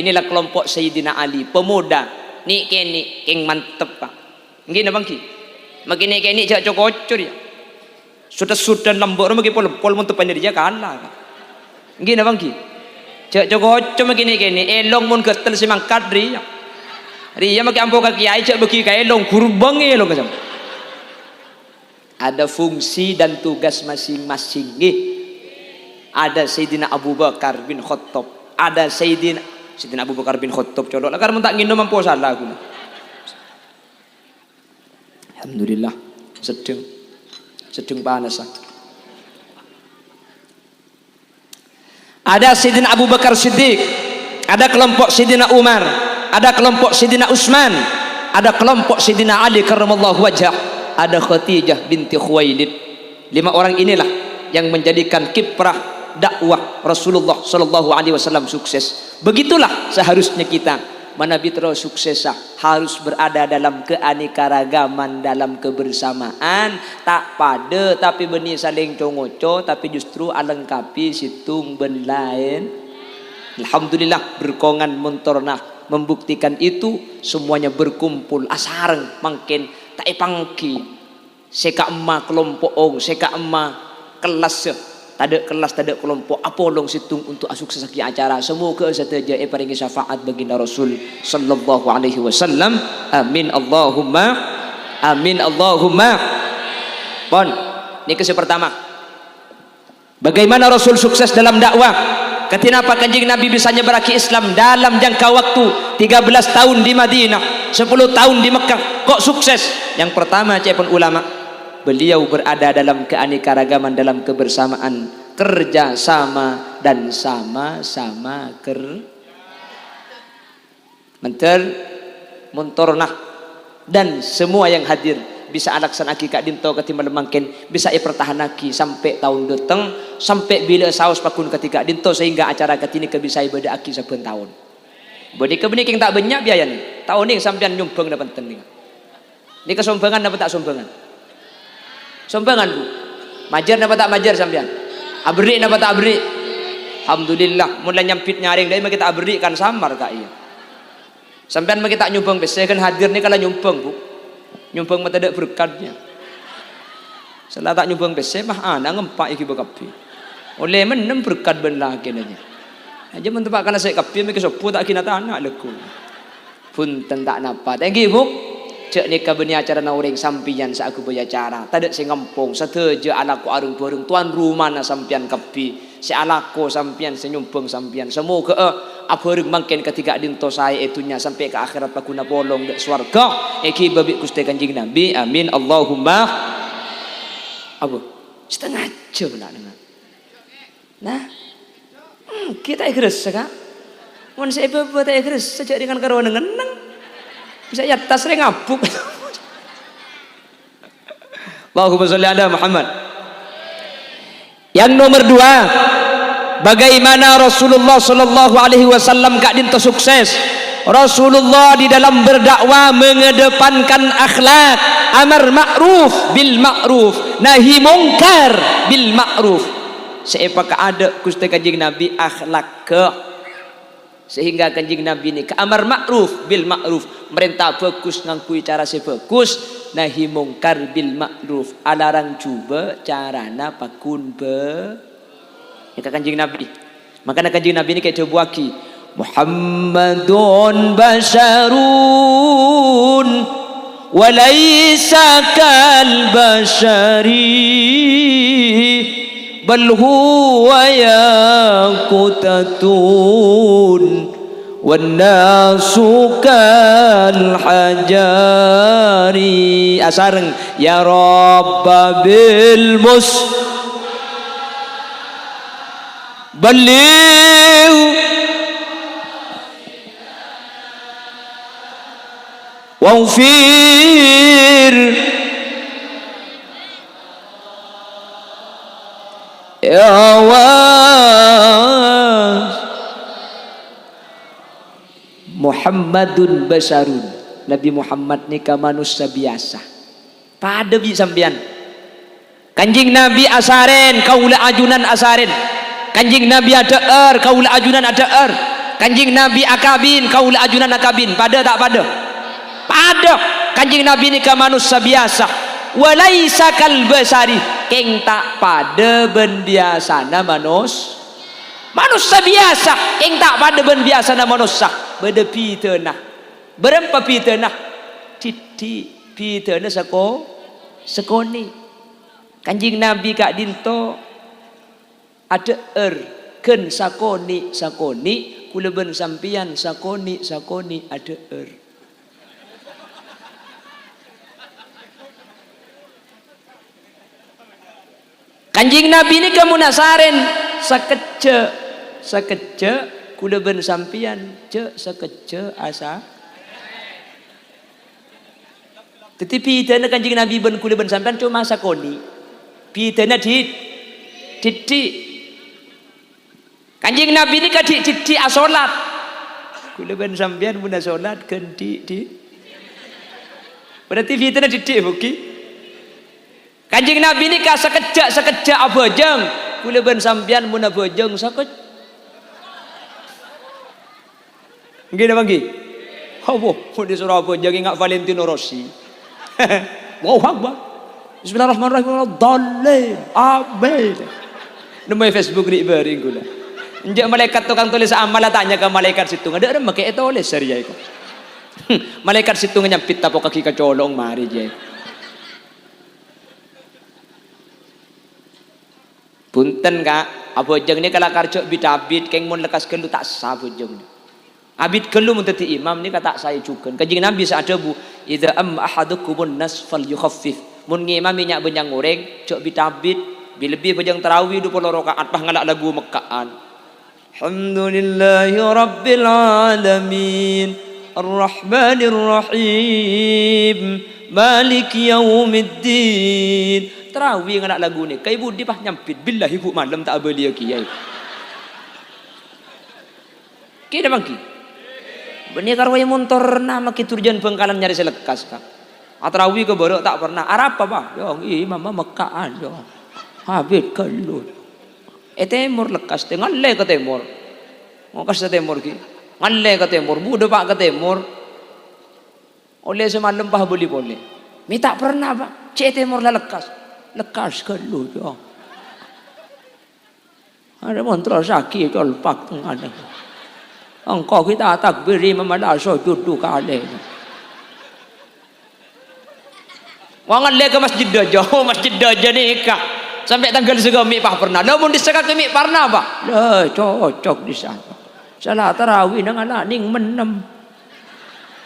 Inilah kelompok Sayyidina Ali, pemuda. Nih kene keng mantep kak. Nggih napa nggih? Magi nih kene jak cokocor ya. Sudah lembok magi pol mun tepan dia kalah kak. Nggih napa nggih? Jak cokocor magi nih kene elong mun getel si mangkat ria. Ria magi ampo ka kiai jak bagi ka elong gurbang elong kasam. Ada fungsi dan tugas masing-masing. Ada Sayyidina Abu Bakar bin Khattab, ada Sayyidina Abu Bakar bin Khattab colok lah karena tak nginum mampu salah aku. Alhamdulillah sedang panas. Ada Sayyidina Abu Bakar Siddiq, ada kelompok Sayyidina Umar, ada kelompok Sayyidina Utsman, ada kelompok Sayyidina Ali karramallahu wajhah, ada Khadijah binti Khuwailid. 5 orang inilah yang menjadikan kiprah dakwah Rasulullah sallallahu alaihi wasallam sukses. Begitulah seharusnya kita manabitra sukses harus berada dalam keanekaragaman, dalam kebersamaan, tak pada tapi benih saling congoco tapi justru alengkapi situng ben lain. Alhamdulillah berkongan mentornah membuktikan itu semuanya berkumpul asareng mangkin tak ipangki seka emma kelompok ong seka emma kelas tak ada kelompok apolong situng untuk sukses acara. Semoga saja paringi syafaat baginda Rasul sallallahu alaihi wasallam. Amin Allahumma amin Allahumma. Pon niki pertama bagaimana Rasul sukses dalam dakwah. Kenapa kanjeng Nabi bisa nyebaraki Islam dalam jangka waktu 13 tahun di Madinah, 10 tahun di Mekah kok sukses? Yang pertama cepon ulama, beliau berada dalam keanekaragaman, dalam kebersamaan, kerja sama dan sama-sama mentornah dan semua yang hadir bisa alaksanaki kak dinto ketimbang mangken bisa pertahanaki sampai tahun datang sampai bila saus pakun ketika dinto sehingga acara ketini bisa beda aki saben tahun. Bodi kebenik yang tak banyak biaya nih tahun ini sampean nyumbang dapat penting. Ini kesombongan dapat tak sombongan? Sombongan bu. Majar dapat tak majar sampean? Abri dapat tak abri? Alhamdulillah mulai nyampit nyaring dari kita abri kan samar kak iya. Sampean kita nyumbang besar kan hadir nih kalau nyumbang bu. Nyumbang mata ada berkatnya. Setelah tak nyumbang besar mah anak ngempak iki bakapi. Oleh menem berkat ben lagi aja. Aja mentep kana saya kapi miki sopo tak kina anak leku. Punten tak napa. Thank you bu. Cek nikah beni acara nauring sampian sa aku acara. Tadak sing ngempong seteja anakku arung borong tuan rumah na sampian kapi. Si anakku sampian senyumbang sampian. Semoga abareng mangken ketika dinto saya itunya sampai ke akhirat pakuna bolong dek swarga. Eki babi Gusti Kanjeng Nabi. Amin Allahumma. Apa? Setengah jam nak dengar. Nah, kita ikhlas kak. Mun saya buat ikhlas sejak dengan karuan ngeneng. Bisa ya tas sering ngabuk. Allahumma sholli ala Muhammad. Yang nomor 2, bagaimana Rasulullah sallallahu alaihi wasallam kak dinto sukses. Rasulullah di dalam berdakwah mengedepankan akhlak, amar ma'ruf bil ma'ruf, nahi mungkar bil ma'ruf. Seapakah ada Gusti Kanjeng Nabi akhlak ke sehingga Kanjeng Nabi ini ke amar ma'ruf bil ma'ruf, merintah bagus ngangkui cara sebagus, nahi mungkar bil ma'ruf, alarang coba carana pakun be itu Kanjeng Nabi. Makanya Kanjeng Nabi ini kayak coba aki Muhammadun basharun walaysa kal bashari bal huwa yaqutatun والناس كالحجار asareng ya Rabb bil mus baligh waghfir ya Muhammadun basarun. Nabi Muhammad ni ka manusia biasa. Pada bi sambian. Kanjing Nabi asaren kaula ajunan asaren. Kanjing Nabi ada kaula ajunan ada Kanjing Nabi akabin kaula ajunan akabin. Pada tak pada? Pada. Kanjing Nabi ni ka manusia biasa. Walaisa kal basari. Keng tak pada ben biasana manusia biasa. Keng tak pada ben biasana manusia. Beda pitena berapa pitena titik pitena sekoni kanjing Nabi kak dinto ada ken sakoni kula ben sampian sakoni ada kanjing Nabi ni kamu nasaren sakece kula ben sampian cek sekece asa tetapi pitana kanjing Nabi ben kula ben sampian cuma sakoni pitana titik kanjing Nabi ni ka titik asolat kula ben sampian mun salat kan di berarti pitana titik buki kanjing Nabi ni ka sekejap abajeng kula ben sampian mun abajeng sakece Nggih bangki. Apa pun disuruh apa jangan ingat Valentino Rossi. Wow akbar. Bismillahirrahmanirrahim. Dalil. Amin. Nama Facebook ni bering gula. Injak malaikat tukang tulis amal tanya ke malaikat situ. Ada make tulis seriai ko. Malaikat situ nyampit tapo kaki kacolong mari je. Punten kak, abojeng ni kalau karcok bitabit keng mun lekas kelu tak sah abojeng ni. Abid kelu muntati imam ni kata saya juga. Kanjing Nabi saada bu, idza am ahadukumun nas fal yukhaffif. Mun ngimam minyak benyang goreng, cok bitabit, lebih bejang tarawih 20 rakaat pah ngalak lagu Mekkaan. Alhamdulillahi rabbil alamin, arrahmanir rahim, maliki yaumiddin. Tarawih ngalak lagu ni. Kai budi pah nyampit billahi bu malam tak belia kiai. Kira bangki. Benih karwaya motor nama kiturjan Bengkalan nyari selekas kak. Atrawi ke borok tak pernah. Arab apa? Yo, mama Mekkaan yo. Habis kelut. Temur lekas te ngalle ke temur. Ngokas ke temur ki. Ngalle ke temur. Muda pak ke temur. Oleh semalam pah boleh. Mi tak pernah pak. Cek temur lah lekas. Lekas kelut yo. Ada motor sakit colpak tengah ni. Engkau kita takbiri memalah sujud kali. Wangan le ke masjid jauh masjid aja ni kak. Sampai tanggal segami pah pernah. Namun di sekat kami pernah pak. Cocok di sana. Salah tarawih dengan ning menem.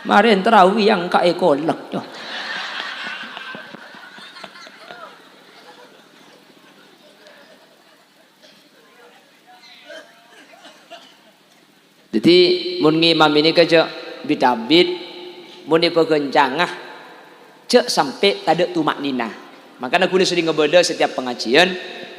Marin tarawih yang kak ekolek jo. Jadi mun ngimam ini kerja bitabit mun dipegencangah cek sampai tak ada tumak nina. Makanya kula sering ngebeda setiap pengajian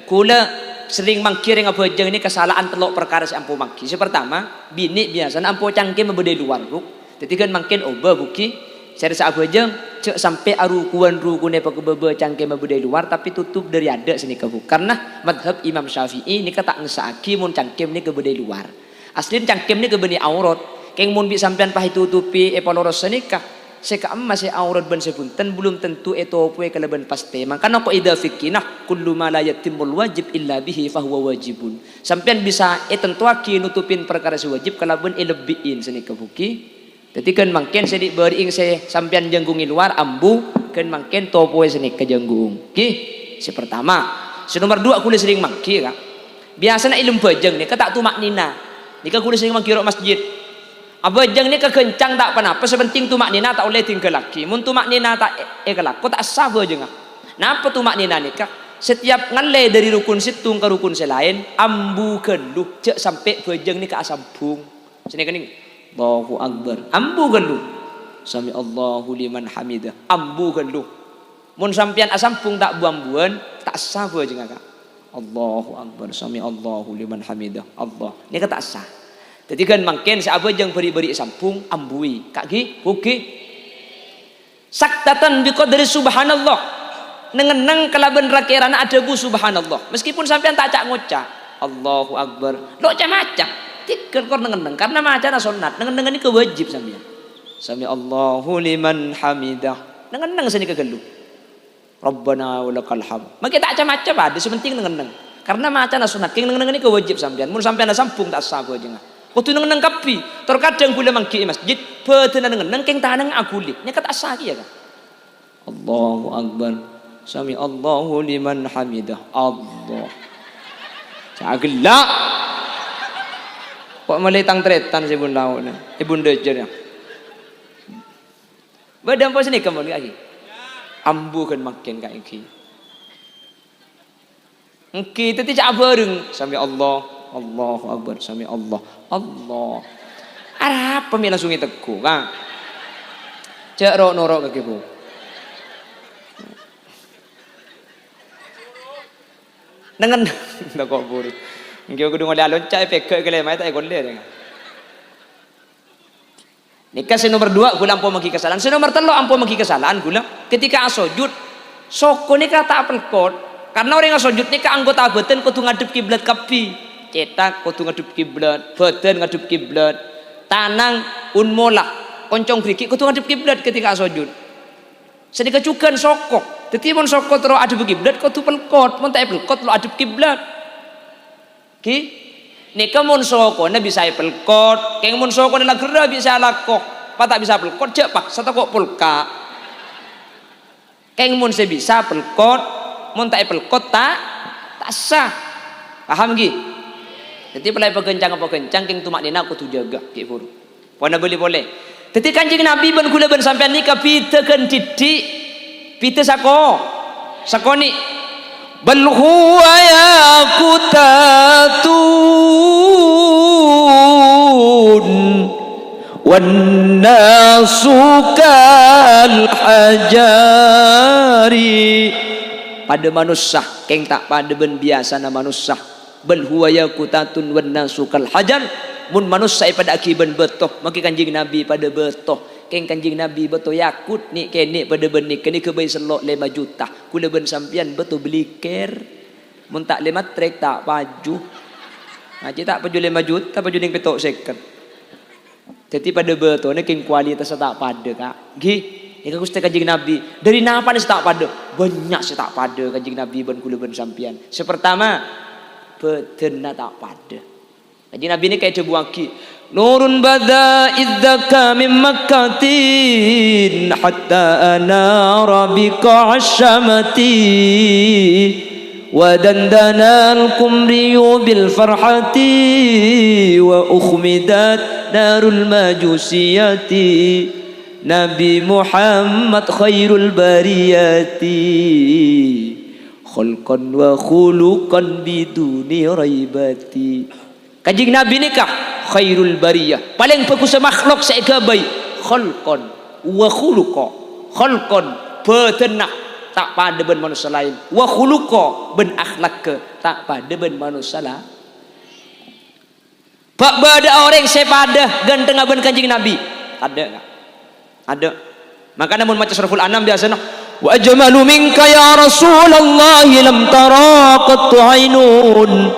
kula sering mangkir yang apa jeng ini kesalahan telok perkara si ampu mangki. Pertama bini biasa ampu cangkem membeda luar buk. Jadi kan mangkin oba buki saya rasa apa jeng cek sampai arukuan rukune pakai bebe cangkem membeda luar tapi tutup dari ada sini kebu. Karena madhab Imam Syafi'i ini kata ngesaki mun cangkem ini kebeda luar. Aslin cangkem ni kebeni aurat. Keng mun bi sampean pah tutupi epaloros senikah. Seka masih aurat ben sepunten belum tentu etopoe keleben paste. Makana ko ida fikinah kullu ma la yatimul wajib illa bihi fahuwa wajibun. Sampean bisa tentuaki nutupin perkara sewajib kalaben lebihin senikah buki. Jadi kan mangken sedik bering se sampean jenggungi luar ambu kan mangken topoe senikah jenggung. Ki si pertama. Si nomor 2 aku sering mangki kak. Biasanya ilmu bajeng ni kata tumak nina. Nika kudu sering mangkirok masjid. Abajang ni kekencang tak apa-apa, sepenting tu maknina tak boleh tinggal lagi. Mun tu maknina tak kelak, kau tak sah bajang. Napa tu maknina ni kak? Setiap ngalai dari rukun situng ke rukun selain, ambu geluh cek sampai bajang ni ke asampung. Sini kening. Allahu Akbar. Ambu geluh. Sami Allahu liman hamidah. Ambu geluh. Mun sampean asampung tak buang-buan, tak sah bajang kak. Allahu Akbar. Sami Allahu liman hamidah. Allah. Ni kata tak sah. Jadi kan makin siapa yang beri-beri sampung ambui kaki oke saktatan biqadri subhanallah nengenang kalaban rakirana ada bu subhanallah meskipun sampean tak cak ngocak Allahu Akbar lo cak macak tikel kor nengenang karena macana sunat nengenang ini kewajib sampean sami Allahu liman hamidah nengenang sini kegelu Rabbana walakal hamd maka tak cak macam ada sepenting nengenang karena macana sunat king nengenang ini kewajib sampean mun sampean sampung tak sah jenengan waktu nang kapi terkadang gula mangki masjid betenan nang keng tanang aguli nya kata asaki ya kan Allahu Akbar sami Allahu liman hamidah Allah sagela kok melitang tretan si bun lawan ibun dejer ya badam pos ni kembali lagi ambu kan makin ka iki engki teti cak bareng sami Allah Allahu Akbar sami Allah Allah apa mi langsung teguh kan cek rok norok kaki bu dengan ndak kok buru ngio kudu ngoleh alon cak peke kele mai tak golle dengan nikah nomor 2 gula ampo magi kesalahan nomor 3 ampo magi kesalahan gula ketika sujud soko nikah tak pelkot karena orang yang sujud nikah anggota badan kudu ngadep kiblat kapi cetak kudu ngadep kiblat badan ngadep kiblat tanang unmolak koncong briki kudu ngadep kiblat ketika sujud sedika juga sokok dadi mun sokok terus adep kiblat kudu pelkot mun tak pelkot lo adep kiblat ki nika mun sokone bisa pelkot keng mun sokone la gera bisa lakok apa tak bisa pelkot jek pak satakok pulka keng mun sebisa pelkot mun tak pelkot tak sah paham gi jadi pelai pegencang apa kencang keng tumak nina aku tu jaga ki fur. Wana boleh. Jadi Kanjeng Nabi ben kula ben sampean nikah pite kan didik pite sakoni bal huwa yaqutatun wan nasu kal hajari pada manusia keng tak pada ben biasa na manusia bal huwa yaqutatun wan nasu kal hajar mun manusia pada akiban betoh maki Kanjeng Nabi pada betoh keng Kanjeng Nabi beto yakut ni kene pada benik kene ke bayi selok 5 juta kula ben sampian beto beli ker mun tak 5 trek tak paju ngaji tak paju 5 juta paju ning petok seket jadi pada beto ni keng kualitas tak pada kak gi ika Gusti Kanjeng Nabi dari napa ni tak pada banyak tak pada Kanjeng Nabi ben kula ben sampian sepertama bedena tak pada Kanjeng Nabi ni kayak debuaki nurun bada idzaka min makkatin hatta anara bika ashamati wa dandana al-kumriyu bil farhati wa ukhmidat narul majusiyati Nabi Muhammad khairul bariyati khulqan wa khuluqan biduni raibati Kanjeng Nabi nikah khairul bariyah paling bagus makhluk segabai khulqan wa khuluqa khulqan betenah tak pada ben manusia lain wa khuluqa ben akhlak ke tak pada ben manusia lain bak bada orang sepada ganteng ben Kanjeng Nabi ada enggak ada maka namun maca surah Al-An'am biasanya wa ajmalu minka ya Rasulullah lam tara qattu ainun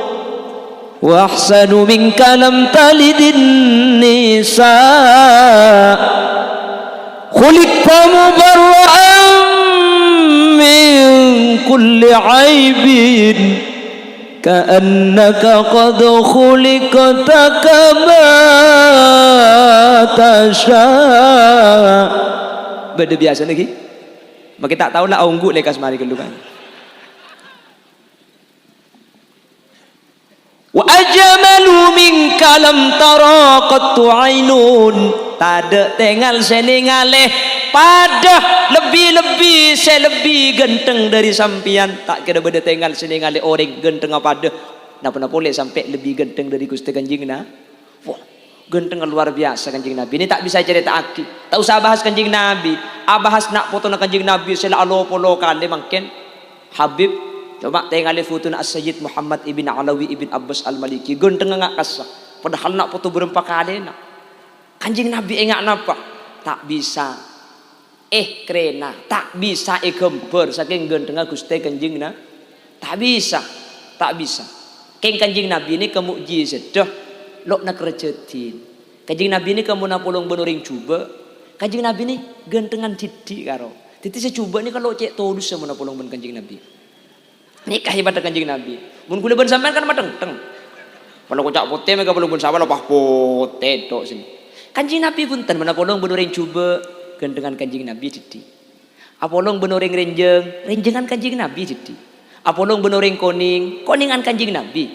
wa ahsanu minka lam talidin nisa khuliqta mubarra'an min kulli aibin ka'annaka qad khuliqta kama tasha beda biasa lagi maka tak tahu lah unggu lekas mari keluar Wa ajmalu minka lam tara qattu ainun. Tada tengal seningaleh pada lebih-lebih saya lebih genteng dari sampian. Tak kira beda tengal seningaleh orang genteng apa dah. Napa boleh sampai lebih genteng dari Gusti Kanjeng na? Wah, genteng luar biasa Kanjeng Nabi. Ini tak bisa cerita aki. Tak usah bahas Kanjeng Nabi. Bahas nak foto nak Kanjeng Nabi sela alo polo kali mungkin Habib. Coba tengok foto nak Sayyid Muhammad ibn Alawi ibn Abbas al-Maliki. Genteng ngak kasah. Padahal nak foto berempat kali nak. Kanjeng Nabi engak napa? Tak bisa. Kerena tak bisa gembar saking gentengnya Gusti Kanjeng na. Tak bisa. Tak bisa. Keng Kanjeng Nabi ini kemukjizat dah lok nak rejetin. Kanjeng Nabi ini kamu nak polong benoring cuba. Kanjeng Nabi ini gentengan titi karo. Titi saya coba ni kalau cek tolus sama nak polong ben Kanjeng Nabi. Ni kahibat Kanjeng Nabi. Mun kula ben sampean kan mateng teng. Kalau kocak pote mereka polong ben sabar lepah pote tok sini. Kanjeng Nabi punten mana polong benoring cuba gentengan Kanjeng Nabi titi. Apolong benoring renjengan Kanjeng Nabi titi. Apolong ben orang koningan Kanjeng Nabi.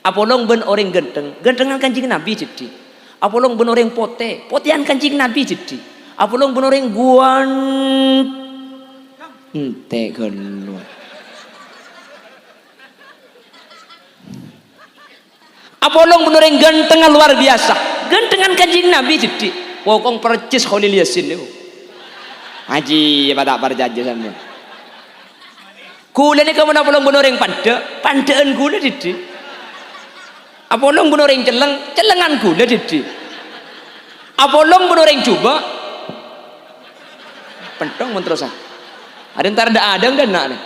Apolong ben orang gentengan Kanjeng Nabi jadi. Apolong ben orang potean Kanjeng Nabi jadi. Apolong ben orang guan ente gelo. Apolong ben orang gentengan luar biasa. Gentengan Kanjeng Nabi jadi. Wong percis Khalil Yasin niku. Haji apa tak perjanji sampean. Kula ni kamu nak polong benoreng pandaan kula didi. Apolong benoreng celengan kula didi. Apolong benoreng coba. Pentong menterusan. Ada ntar ada dan nak ni.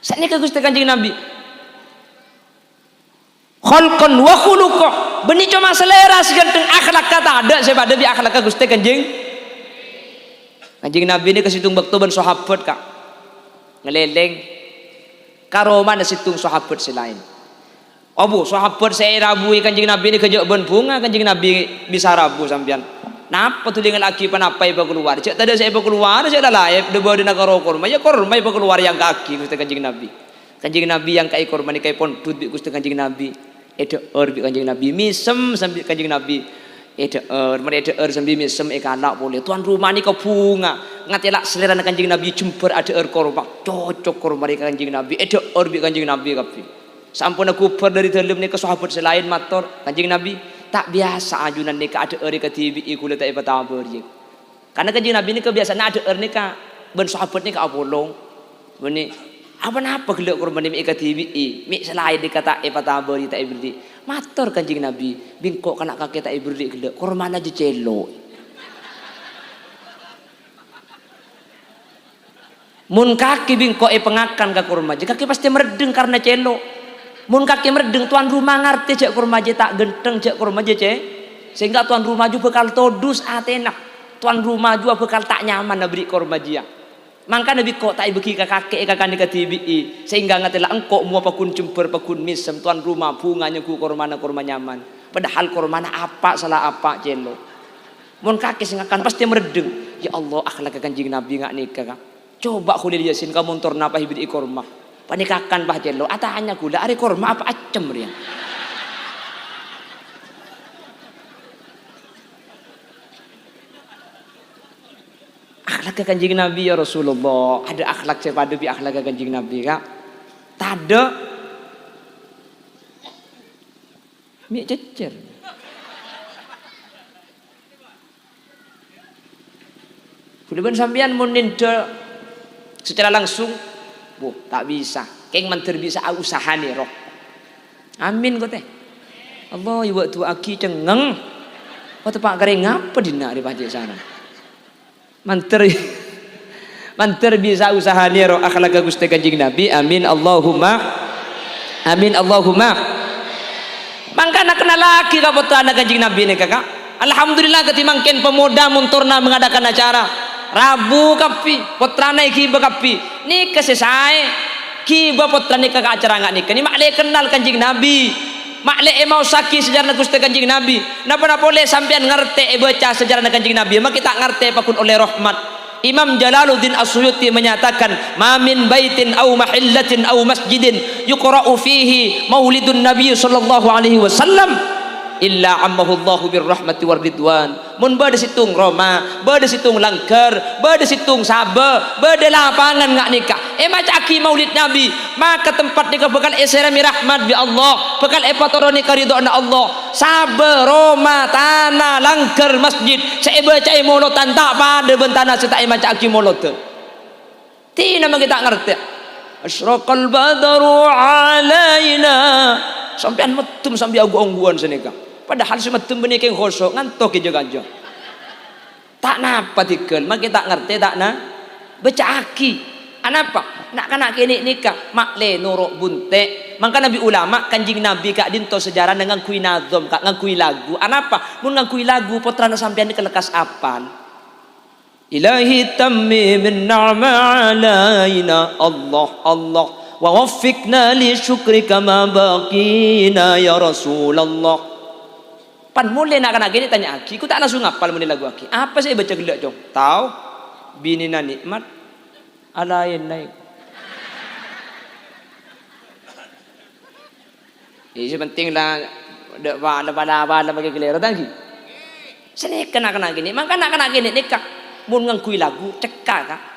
Saat ni ke Gusti Kanjeng Nabi. Khalqan wa khuluqa benih cuma selera seganteng akhlak kata ada saya pada di akhlak Gusti Kanjeng Nabi ini kesitung bakto ban sahabat kak ngeleleng karo mana situng sahabat selain Abu sahabat saya rabu Kanjeng Nabi ini kejak ban bunga Kanjeng Nabi bisa rabu sampean napa tu dengan laki panapai ba keluar cek tadi saya ba keluar saya dah layak de bawa di negara korma ya korma ba keluar yang kaki Gusti Kanjeng Nabi yang kai korma ni kai pon tut bi Gusti Kanjeng Nabi edeer bi Kanjeng Nabi misem sambil Kanjeng Nabi edeer sambil misem anak boleh tuan rumah ni kau bunga ngatelak selera Kanjeng Nabi jemper edeer korma cocok korma di Kanjeng Nabi edeer bi Kanjeng Nabi kapi sampun aku per dari dalam ni ke sahabat selain mator Kanjeng Nabi tak biasa ajunan ni ke edeer ke TBI kula tak ipatabar je karena Kanjeng Nabi ni kebiasaan edeer ni ka ben sahabat ni ka apolong beni apa gelak korban mi ikatibi mi selain dikata epatabar tak ibri mator Kanjeng Nabi bingkok kanak kakek tak ibri gelak korban aja celo mun kaki bingkok pengakan ke korban kaki pasti meredeng karena celo mun kaki meredeng tuan rumah ngerti cek korban tak genteng cek korban cek sehingga tuan rumah juga bakal todus atenak tuan rumah juga bakal tak nyaman beri korban dia. Maka Nabi kok tak ibeki ke kakek kakak ke TBI sehingga ngatela engkau mua pakun jemper pakun misem tuan rumah bunganya ku kormana nyaman padahal kormana apa salah apa celo mun kakek sing akan pasti meredeng ya Allah akhlak Kanjeng Nabi ngak nikah coba Khalil Yasin kamu montor napa hibid korma panikakan bah celo atanya gula are korma apa acem rian akhlak Kanjeng Nabi ya Rasulullah ada akhlak sepada bi akhlak Kanjeng Nabi kak tada mi cecer kuliban sampean mun ninda secara langsung tak bisa keng manter bisa usaha nih roh amin kok teh Allah iwa tu aki cengeng kok tepak kare ngapa dina di pajak sana manter bisa usaha nih roh akhlak Gusti Kanjeng Nabi amin Allahumma mangkana kenal lagi kabutan Kanjeng Nabi nih kakak alhamdulillah ketimangken pemuda munturna mengadakan acara Rabu kapi putrana kiba kapi nih kesesai kiba putrana kakak acara nggak nih ini mak kenal Kanjeng Nabi maklek mau saki sejarah Gusti Kanjeng Nabi napa boleh sampean ngerti baca sejarah Kanjeng Nabi mak kita ngerti pakun oleh rahmat. Imam Jalaluddin As-Suyuti menyatakan ma min baitin aw mahillatin aw masjidin yuqra'u fihi maulidun nabiy sallallahu alaihi wasallam illa ammahu Allahu birrahmati waridwan. Mun bade situng Roma, bade situng Langker, bade situng Sabe, bade lapangan ngak nikah. Macaki maulid Nabi, maka tempat nikah bekal esrami rahmat bi Allah, bekal epatoroni karidona Allah. Sabe, Roma, tanah, Langker, masjid, saya baca molotan tak pada bentana setai macaki molot. Tina mah kita ngerti. Asyraqal badru alaina. Sampean metum sampai anggu-angguan senika. Padahal semetum benih keng khosok ngantok ke jaga. Tak napa tikel, mak kita ngerti tak na baca aki. Anapa? Nak kana kene nikah makle norok bunte. Mangka Nabi ulama Kanjing Nabi kak dinto sejarah dengan kui nazom kak ngakui lagu. Anapa? Mun ngakui lagu putrana sampean dikelekas apal. Ilahi tammi min na'ma alaina Allah Allah wa waffiqna li syukrika ma baqina ya Rasulullah. Pan mulai nak kena gini tanya aki, aku tak langsung ngapal mulai lagu aki. Apa sih baca gelak jong? Tahu bini na nikmat alain naik. Ini penting lah dek bala bagi kelera tangki. Sini kena gini, maka nak kena gini nikah. Mun ngangkui lagu cekak.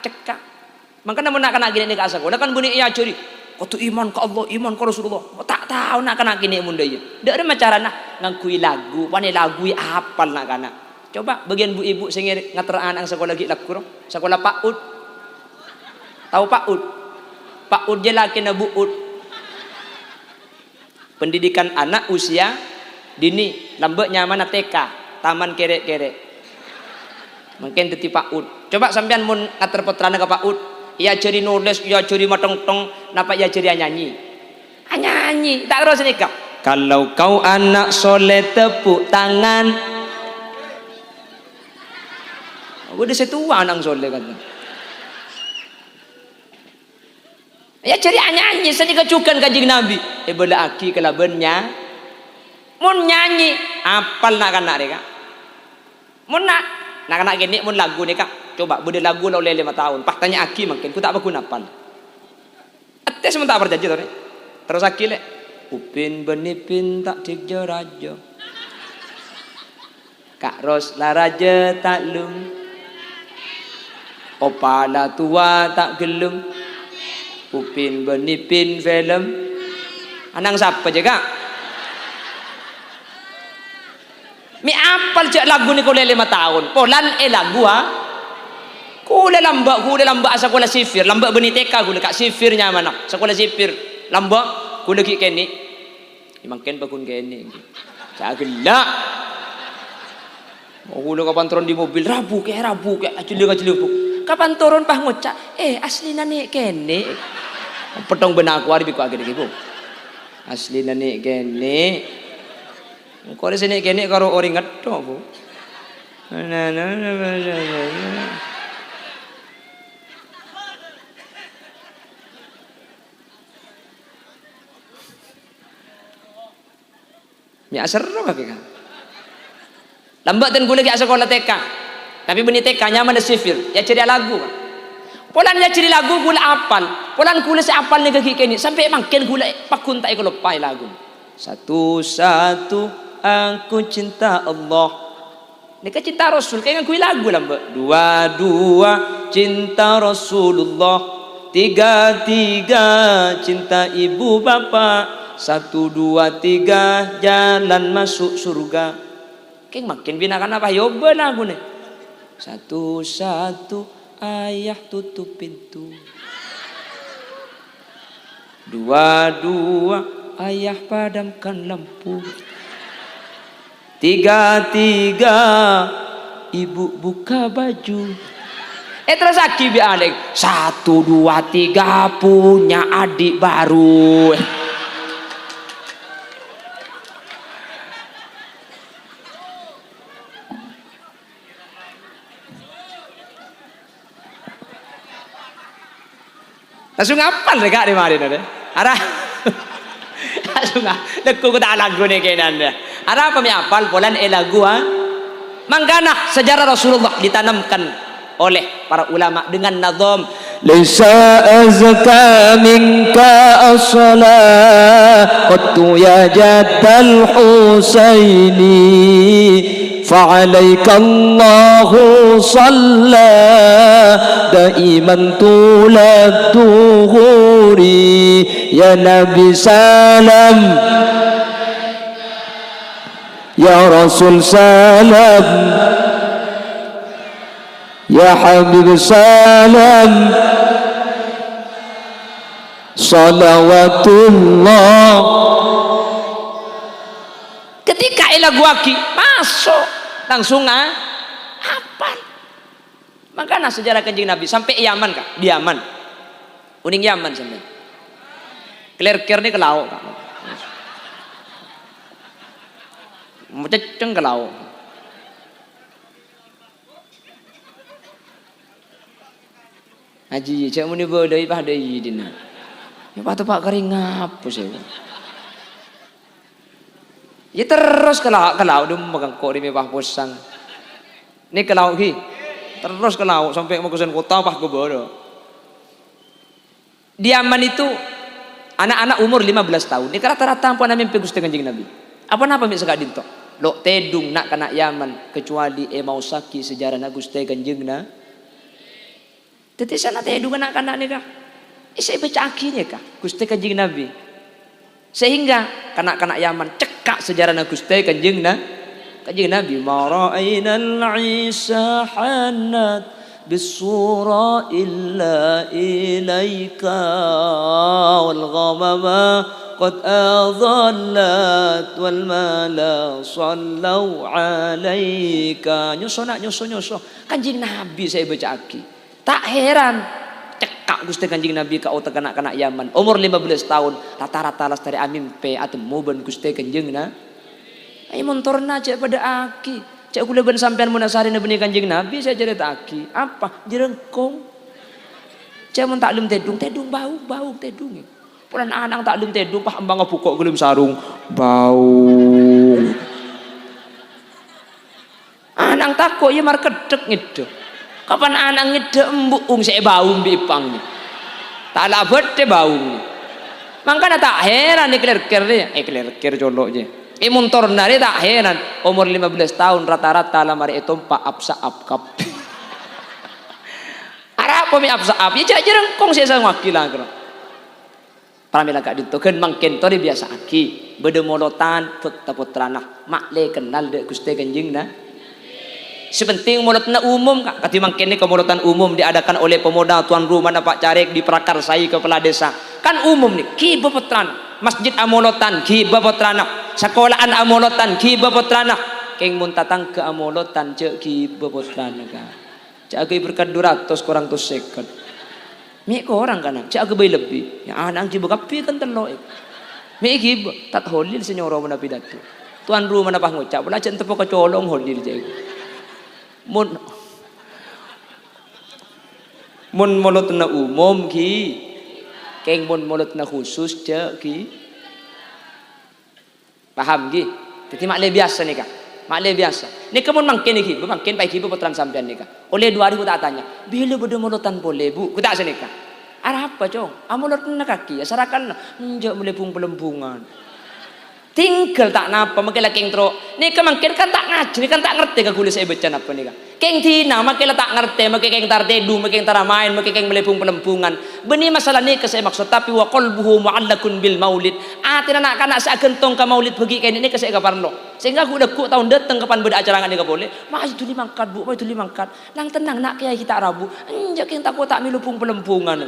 Maka nak kena gini nikah sekolah kan bunyi iya curi. Kau tu iman ke Allah, iman ke Rasulullah. Tak tahu nak kena gini munda ya. Dak ada macam nak ngangkui lagu, pandai lagu apal nak kana. Coba bagian bu ibu sengir ngateraan ang sekolah lagi laku sekolah Pak Ud. Tahu Pak Ud? Pak Ud je laki na Bu Ud. Pendidikan anak usia dini, lambeknya mana TK, taman kerek-kerek. Mungkin teti Pak Ud. Coba sampean mun ngater putrana ke Pak Ud. Ia ceri nulis, ia ceri matong-tong, napa ia ceri nyanyi? Nyanyi, tak terus nikah. Kalau kau anak soleh tepuk tangan. Udah setua anak soleh kan. Ia ceri nyanyi, sedih kecukan Kanjeng Nabi. Bela aki kelabennya. Mun nyanyi, apal nak kanak mereka. Mun nak kanak gini, mun lagu ni kak. Coba bude lagu oleh 5 tahun. Pak tanya aki makin, ku tak apa napal. Ates tak berjanji tu. Terus aki le, upin benipin tak dik raja. Kak Ros la raja tak lum. Opala tua tak gelum. Upin benipin film. Anang siapa je kak? Mi apal je lagu ni oleh 5 tahun. Polan lagu ha. Kule lambak sekolah sifir, lambak benih TK kule kak sifirnya mana? Sekolah sifir, lambak kule ki kene. Makin bakun kene. Cak gelak. Mau kule kapan turun di mobil rabu ke acil. Kapan turun pah ngocak? Asli nane kene. Petong benak wari biku agak dikiku. Asli nane kene. Kau sini kene karo orang ngetok bu. Ya seru kaki kan. Lambat dan gula ke sekolah TK. Tapi benih TK nyaman ada sifir. Ya ceria lagu kan. Polan ya ciri lagu gula apal. Polan gula si apal ni kaki kini. Sampai makin gula pakun tak ikut pai lagu. Satu aku cinta Allah. Ni kan cinta Rasul. Kayak ngakui lagu lambat. Dua cinta Rasulullah. Tiga cinta ibu bapa. 1, 2, 3 jalan masuk surga. Keng makin binakan apa yoba lagu nih. 1 ayah tutup pintu. 2 ayah padamkan lampu. 3 ibu buka baju. Terus aki bi alek 1, 2, 3 punya adik baru. Langsung ngapal deh kak di mari deh. sunga lekku ko ta lagu ni kenanda ara apa mi apal polan lagu ha mangkana sejarah Rasulullah ditanamkan oleh para ulama dengan nazam laisa azka minka as-salatu ya jaddal husaini فعليك الله صلى دائما طول الدهور يا نبي سلام يا رسول سلام يا حبيب سلام صلوات الله. Ketika lagu aki masuk langsung hafal. Makanya sejarah Kanjeng Nabi sampai Yaman kak, di Yaman. Uning Yaman sampai. Kler-kler ni ke laut kak. Macam ke laut. Haji, cak muni bodai bah dai dina. Ya patu pak kering ngapus ya. Ya terus ke laut dia megang kok di mewah posang. Ni ke laut ki. Terus ke laut sampai mau kesan kota pah ke bodoh. Di Yaman itu anak-anak umur 15 tahun. Ni rata-rata ampun mimpi Gusti Kanjeng Nabi. Apa-apa mik sekak dintok. Lok tedung nak kena Yaman kecuali mau saki sejarah nak Gusti Kanjeng na. Tetapi sana tedung anak-anak ni kah? Saya baca akhirnya kah Gusti Kanjeng Nabi. Sehingga kanak-kanak Yaman cekak sejarah Gusti Kanjeng Nabi mara'ainal Isa hanat bisura illa ilaika wal ghamama qad adallat wal mala sallu alaika nyuso Kanjeng Nabi saya baca aki tak heran cekak Gusti Kanjeng Nabi ka otak anak-anak Yaman umur 15 tahun rata-rata las dari amimpe atau muban Gusti Kanjeng na ai montorna cek pada aki cek kula ben sampean munasari na benih Kanjeng Nabi saya cerita aki apa jerengkong cek mun taklum tedung bau tedung pulan anang taklum tedung pah embang bukok gelem sarung bau anang takok ya mar kedek ngedek kapan anang ngedek embung saya bau bipang tak labet te bau mangkana tak heran ni kler-kler colok je muntor nari tak heran umur 15 tahun rata-rata lamari itu pak apsa apkap ara apa mi apsa ap ya jarang kong saya wakilan kro pramila kak ditoken mangken tori biasa aki bede molotan fakta putranah makle kenal de Gusti Kanjeng na sepenting molotna umum kak katimang kene kemolotan umum diadakan oleh pemuda tuan rumah Pak Carek di Prakarsai kepala desa kan umum nih ki bepetran masjid amolotan ki bepetran sekolahan amolotan ki bepetran keng muntatang ke amolotan cek ki bepetran kak cek agi berkat 200 kurang tuh second mi ko orang kana cek agi bay lebih ya anang jibo kapi kan telo mi gi tat holil senyoro mana pidato tuan rumah na ngucap pula cek tepo kecolong holil cek mun mulutna umum ki keng mun mulutna khusus je ki paham ki jadi makle biasa nih kak makle biasa ni kemun mangkin ni ki mangkin baik ibu puteran sampean nih kak oleh 2 hari ku tak tanya bila beda mulutan boleh bu ku tak sini kak arah apa cong amulutna kaki ya sarakan njak melepung pelembungan tinggal tak napa makanya keng tro ni kemangkin kan tak ngaji kan tak ngerti ka kulis saya baca apa nih kak keng tina makanya tak ngerti makanya keng tartedu makanya keng taramain makanya keng melepung pelempungan benih masalah ni saya maksud tapi wa qalbuhu mu'allakun bil maulid atin anak kanak sa gentong ka maulid bagi kene ni saya kaparno sehingga aku udah ku tahun datang kapan beda acara ni ka boleh mah itu limangkat bu mah itu limangkat nang tenang nak kiai kita rabu enjak keng tak tak melepung pelempungan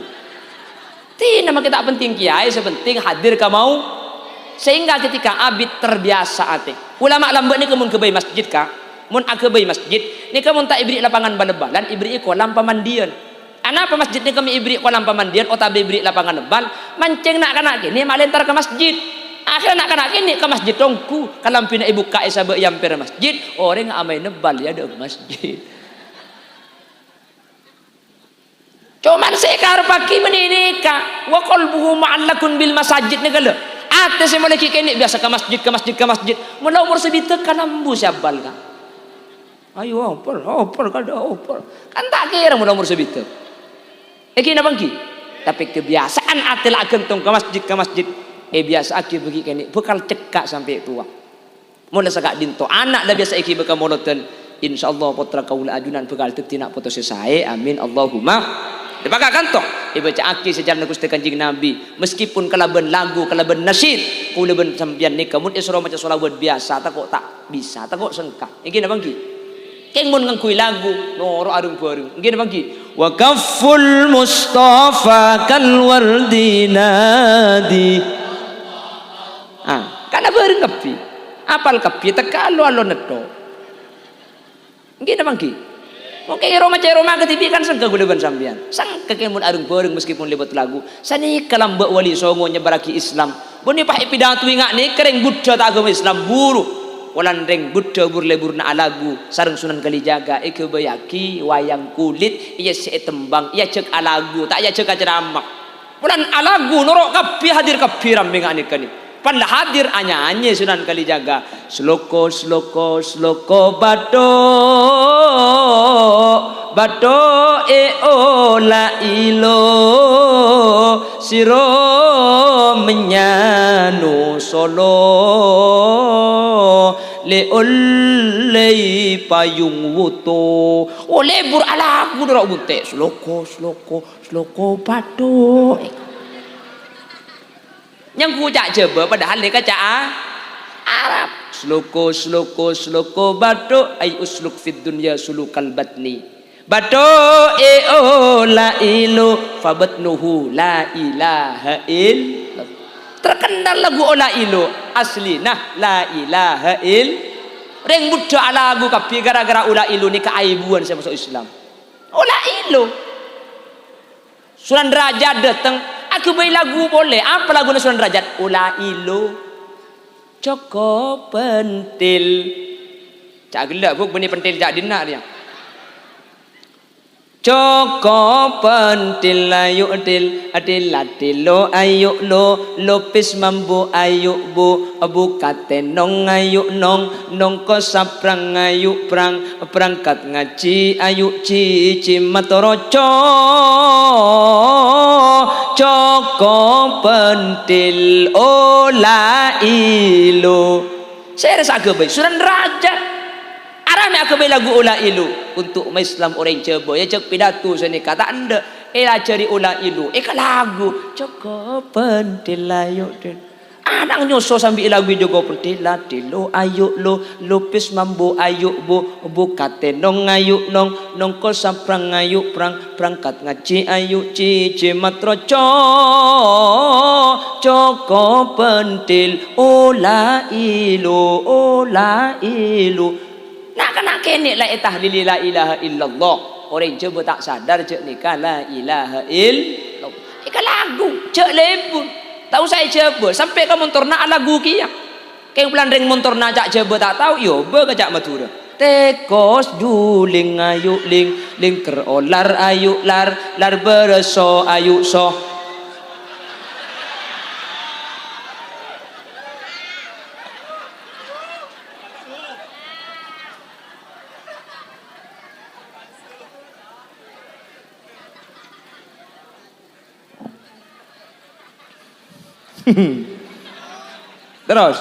tina makanya tak penting kiai sepenting hadir ka mau sehingga ketika abid terbiasa ate ulama lambat ni kemun kebai masjid ka mun akebai masjid ni kemun tak ibri lapangan bal-balan ibri kolam pamandian anapa masjid ni kami ibri kolam pamandian otabe ibri lapangan bal mancing nak kanak kini malentar ke masjid akhirnya nak kanak kini ke masjid tongku kalam pina ibu ka isabe yampir masjid orang amai nebal ya de masjid cuman sekar paki menika wa qalbuhu ma'allakun bil masajid ni kala atas yang mulai kini biasa ke masjid mula umur sebita kan lambu siabal kan ayo opor kada opor kan tak kira mula umur sebita kena bangki tapi kebiasaan atil agentong ke masjid biasa aki bagi kini bekal cekak sampai tua mula sagak dinto anak dah biasa iki bekal moloten insyaallah putra kaula ajunan bekal tetina putus sesae amin Allahumma dipakai kantong dibaca aki sejarah Gusti Kanjeng Nabi meskipun kalaban lagu kalaban nasyid kulaban sambian nikah mun isra maca selawat biasa tak kok tak bisa tak kok sengkak iki na bangki keng mun ngangkui lagu noro arung bareng iki na bangki wa kafful mustafa kal wardinadi kana bareng kapi apal kapi tekalo alon neto iki na bangki oke Roma ketibi kan sangka guleban sambian sangka kemun arung bareng meskipun lebat lagu sani kalambak wali songo nyebaraki Islam boni pah pidato ingak ni kereng Buddha tak agama Islam buru walan reng Buddha burleburna alagu sareng Sunan Kalijaga eke bayaki wayang kulit iya se tembang iya cek alagu tak iya cek ceramah walan alagu norok kapi hadir kapi rambe ngak ni kani pan hadir anya Sunan Kalijaga sloko bato ola ilo siro menyanu solo le olei payung wuto oleh bur alagu dorok bunte sloko bato yang ku cak coba padahal dia kaca Arab sloko bato ay usluk fid dunya sulukal batni bato ola ilu fabatnuhu la ilaha illallah terkenal lagu ola ilu asli nah la ilaha reng Buddha lagu kapi gara-gara ola ilu ni keaibuan saya masuk Islam ola ilu Sunan Derajat datang aku beli lagu boleh apa lagu Sunan Derajat ola ilu Joko pentil cak gelak buk benih pentil cak dinak dia Joko pentil ayuk adil lo ayuk lo lopis mambu ayuk bu katenong ayuk nong ko saprang ayuk perangkat ngaji ayuk cici matoroco Joko pentil ola ilo saya rasa agak baik Sunan Derajat arame aku beli lagu ola ilu untuk Islam orang coba ya cek pidato sini kata anda cari ola ilu ke lagu Joko pentil ayuk anak nyuso sambil lagu Joko pentil latilo ayuk lo lupis mambu ayuk bu katenong ayuk nong ko saprang ayuk perangkat ngaji ayuk cici matroco Joko pentil ola ilu nak kene la tahlil la ilaha illallah orang coba tak sadar cek nikah la ilaha illallah ikan lagu cek lebur tahu saya coba sampai ke montorna lagu kia kayak bulan ring montorna cak coba tak tahu yo berkecak Madura tekos juling ayuk ling kerolar ayuk lar bereso ayuk so terus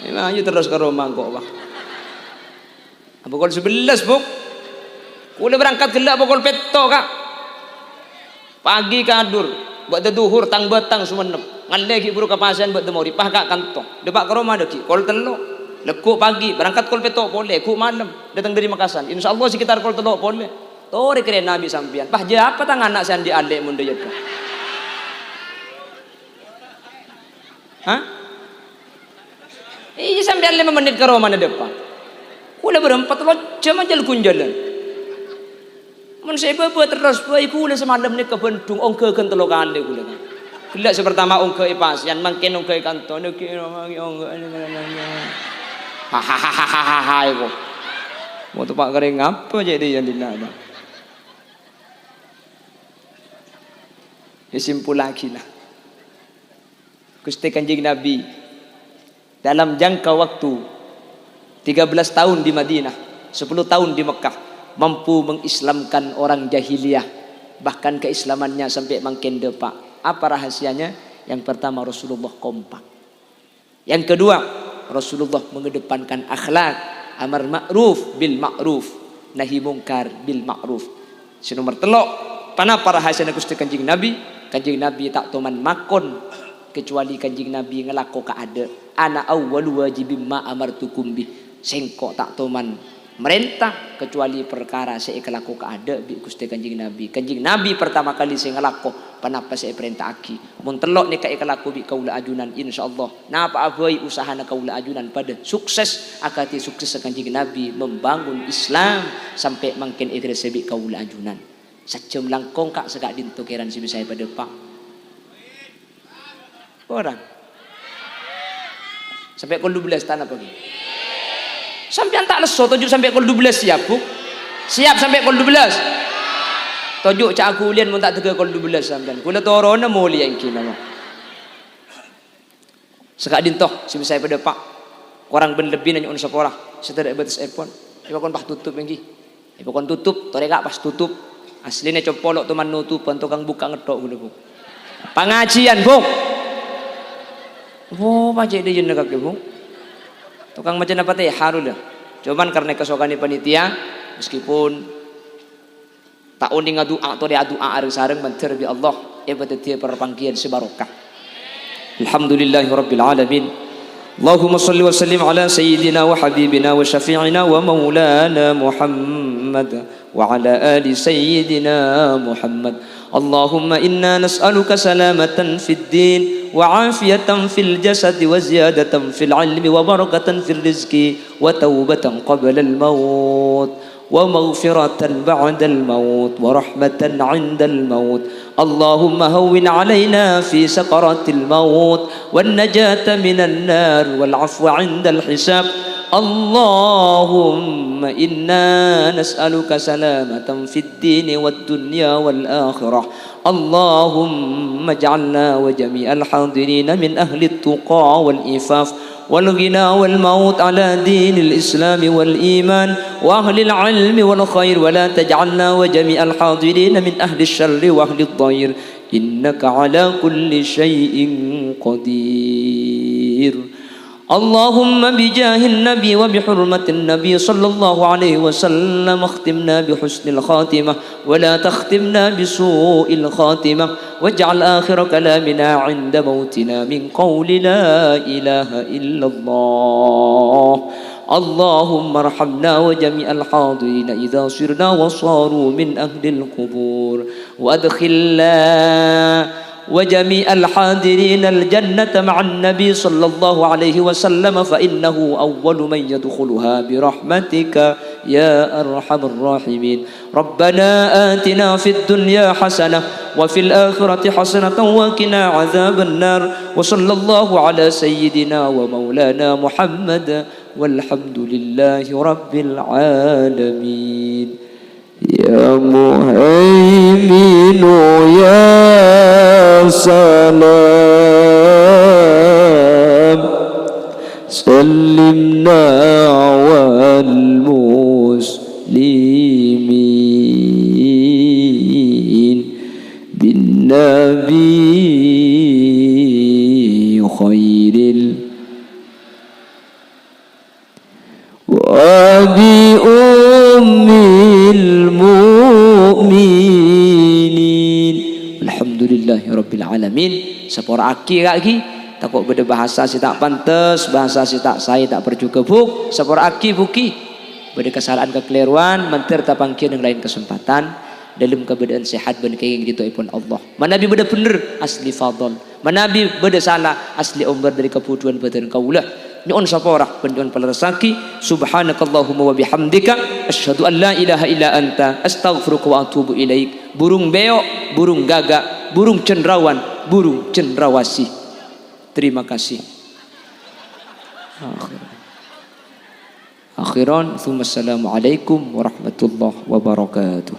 ini terus ke rumah kok bang pukul 11 buk udah berangkat gelap pukul peto kak pagi kadur buat duhur tang betang sumenep ngalegi buru kapasan buat demori pah kak kantong depak ke rumah deki kol telok lekuk pagi berangkat kol peto boleh ku malam datang dari Makassar insyaallah sekitar kol telok boleh tori keren Nabi sampian pah je apa tang anak sandi alek mun dia hah? Iya sampai 5 menit ke rumah depan. Kula berempat lo jam aja lekun jalan. Mun saya buat terus baik kula semalam ni ke Bandung ongke kan 3 kali kula kan. Gelak sepertama ongke pasian mangken ongke kantor neki ongke. Hahaha ibu. Mau tupak kering apa jadi yang dinada. Ya simpul lagi lah. Gusti Kanjeng Nabi dalam jangka waktu 13 tahun di Madinah, 10 tahun di Mekah, mampu mengislamkan orang jahiliyah, bahkan keislamannya sampai makin depak. Apa rahasianya? Yang pertama, Rasulullah kompak. Yang kedua, Rasulullah mengedepankan akhlak, amar ma'ruf bil ma'ruf, nahi mungkar bil ma'ruf. Nomor telok, panapa rahasianya Gusti Kanjeng Nabi? Kanjeng Nabi tak toman makon kecuali Kanjeng Nabi ngelako kaada. Ana awwalu wajibim ma amartukum bi. Sengkok tak toman merintah kecuali perkara saya kelaku kaada bi Gusti Kanjeng Nabi. Kanjeng Nabi pertama kali saya ngelako panapa saya perintah aki. Mun telok nika ikalaku bi kaula ajunan insyaallah. Napa abai usahana kaula ajunan pada sukses akati sukses Kanjeng Nabi membangun Islam sampai makin idris bi kaula ajunan. Sajam langkong kak segak dintokeran si saya pada pak. Orang sampai kol 12 tanah pagi. Sampai tak leso tujuh sampai kol 12 siap bu? Siap sampai kol 12. Tujuh cak aku lian mun tak tega kol 12 sampean. Kula torona muli yang kina mah. Sekak dintoh si saya pada pak. Orang ben lebih nanya on sekolah. Setelah batas airport. Iba kon pas tutup yang ki. Iba kon tutup, tore gak pas tutup. Aslinya copolok teman nutupan tukang buka ngetok guna bu. Pengajian bu. Oh, pajak dia jeneng kaki bu. Tukang macam apa teh harul ya. Cuman karena kesokan panitia, meskipun tak uning doa atau dia doa areng-sareng mentir bi Allah, betul perpanggian sebarokah. Alhamdulillahirabbil alamin. Allahumma salli wa sallim ala sayyidina wa habibina wa syafi'ina wa maulana Muhammad wa ala ali sayyidina Muhammad. Allahumma inna nas'aluka salamatan fid din وعافية في الجسد وزيادة في العلم وبركة في الرزق وتوبة قبل الموت ومغفرة بعد الموت ورحمة عند الموت. اللهم هون علينا في سكرات الموت والنجاة من النار والعفو عند الحساب. اللهم إنا نسألك سلامة في الدين والدنيا والآخرة. اللهم اجعلنا وجميع الحاضرين من أهل التقى والإفاف والغنى والموت على دين الإسلام والإيمان وأهل العلم والخير ولا تجعلنا وجميع الحاضرين من أهل الشر وأهل الضير إنك على كل شيء قدير. اللهم بجاه النبي وبحرمة النبي صلى الله عليه وسلم اختمنا بحسن الخاتمة ولا تختمنا بسوء الخاتمة واجعل آخر كلامنا عند موتنا من قول لا إله إلا الله. اللهم ارحمنا وجميع الحاضرين إذا صرنا وصاروا من أهل القبور وأدخلنا وجميع الحاضرين الجنة مع النبي صلى الله عليه وسلم فإنه أول من يدخلها برحمتك يا أرحم الراحمين. ربنا آتنا في الدنيا حسنة وفي الآخرة حسنة وقنا عذاب النار وصلى الله على سيدنا ومولانا محمد والحمد لله رب العالمين. يا مهيمن يا سلام سلمنا والمسلمين بالنبي خير وبأم المؤمنين. Alhamdulillahirabbil alamin. Sepora aki lagi takut beda bahasa si tak pantas, bahasa si tak saya tak bercukupuk. Sepora aki buki beda kesalahan kekeliruan mentir tapangkian yang lain kesempatan dalam keadaan sehat ben kenging ditoipun Allah. Manabi beda bener asli fadl, manabi beda salah asli umbar dari kebutuhan badan kaulah. Nyuun sapora penjuan pelerasaki. Subhanakallahumma wa bihamdika asyhadu an la ilaha illa anta astaghfiruka wa atubu ilaik. Burung beok, burung gagak, burung cendrawan, burung cendrawasih. Terima kasih. Akhiran, assalamualaikum warahmatullahi wabarakatuh.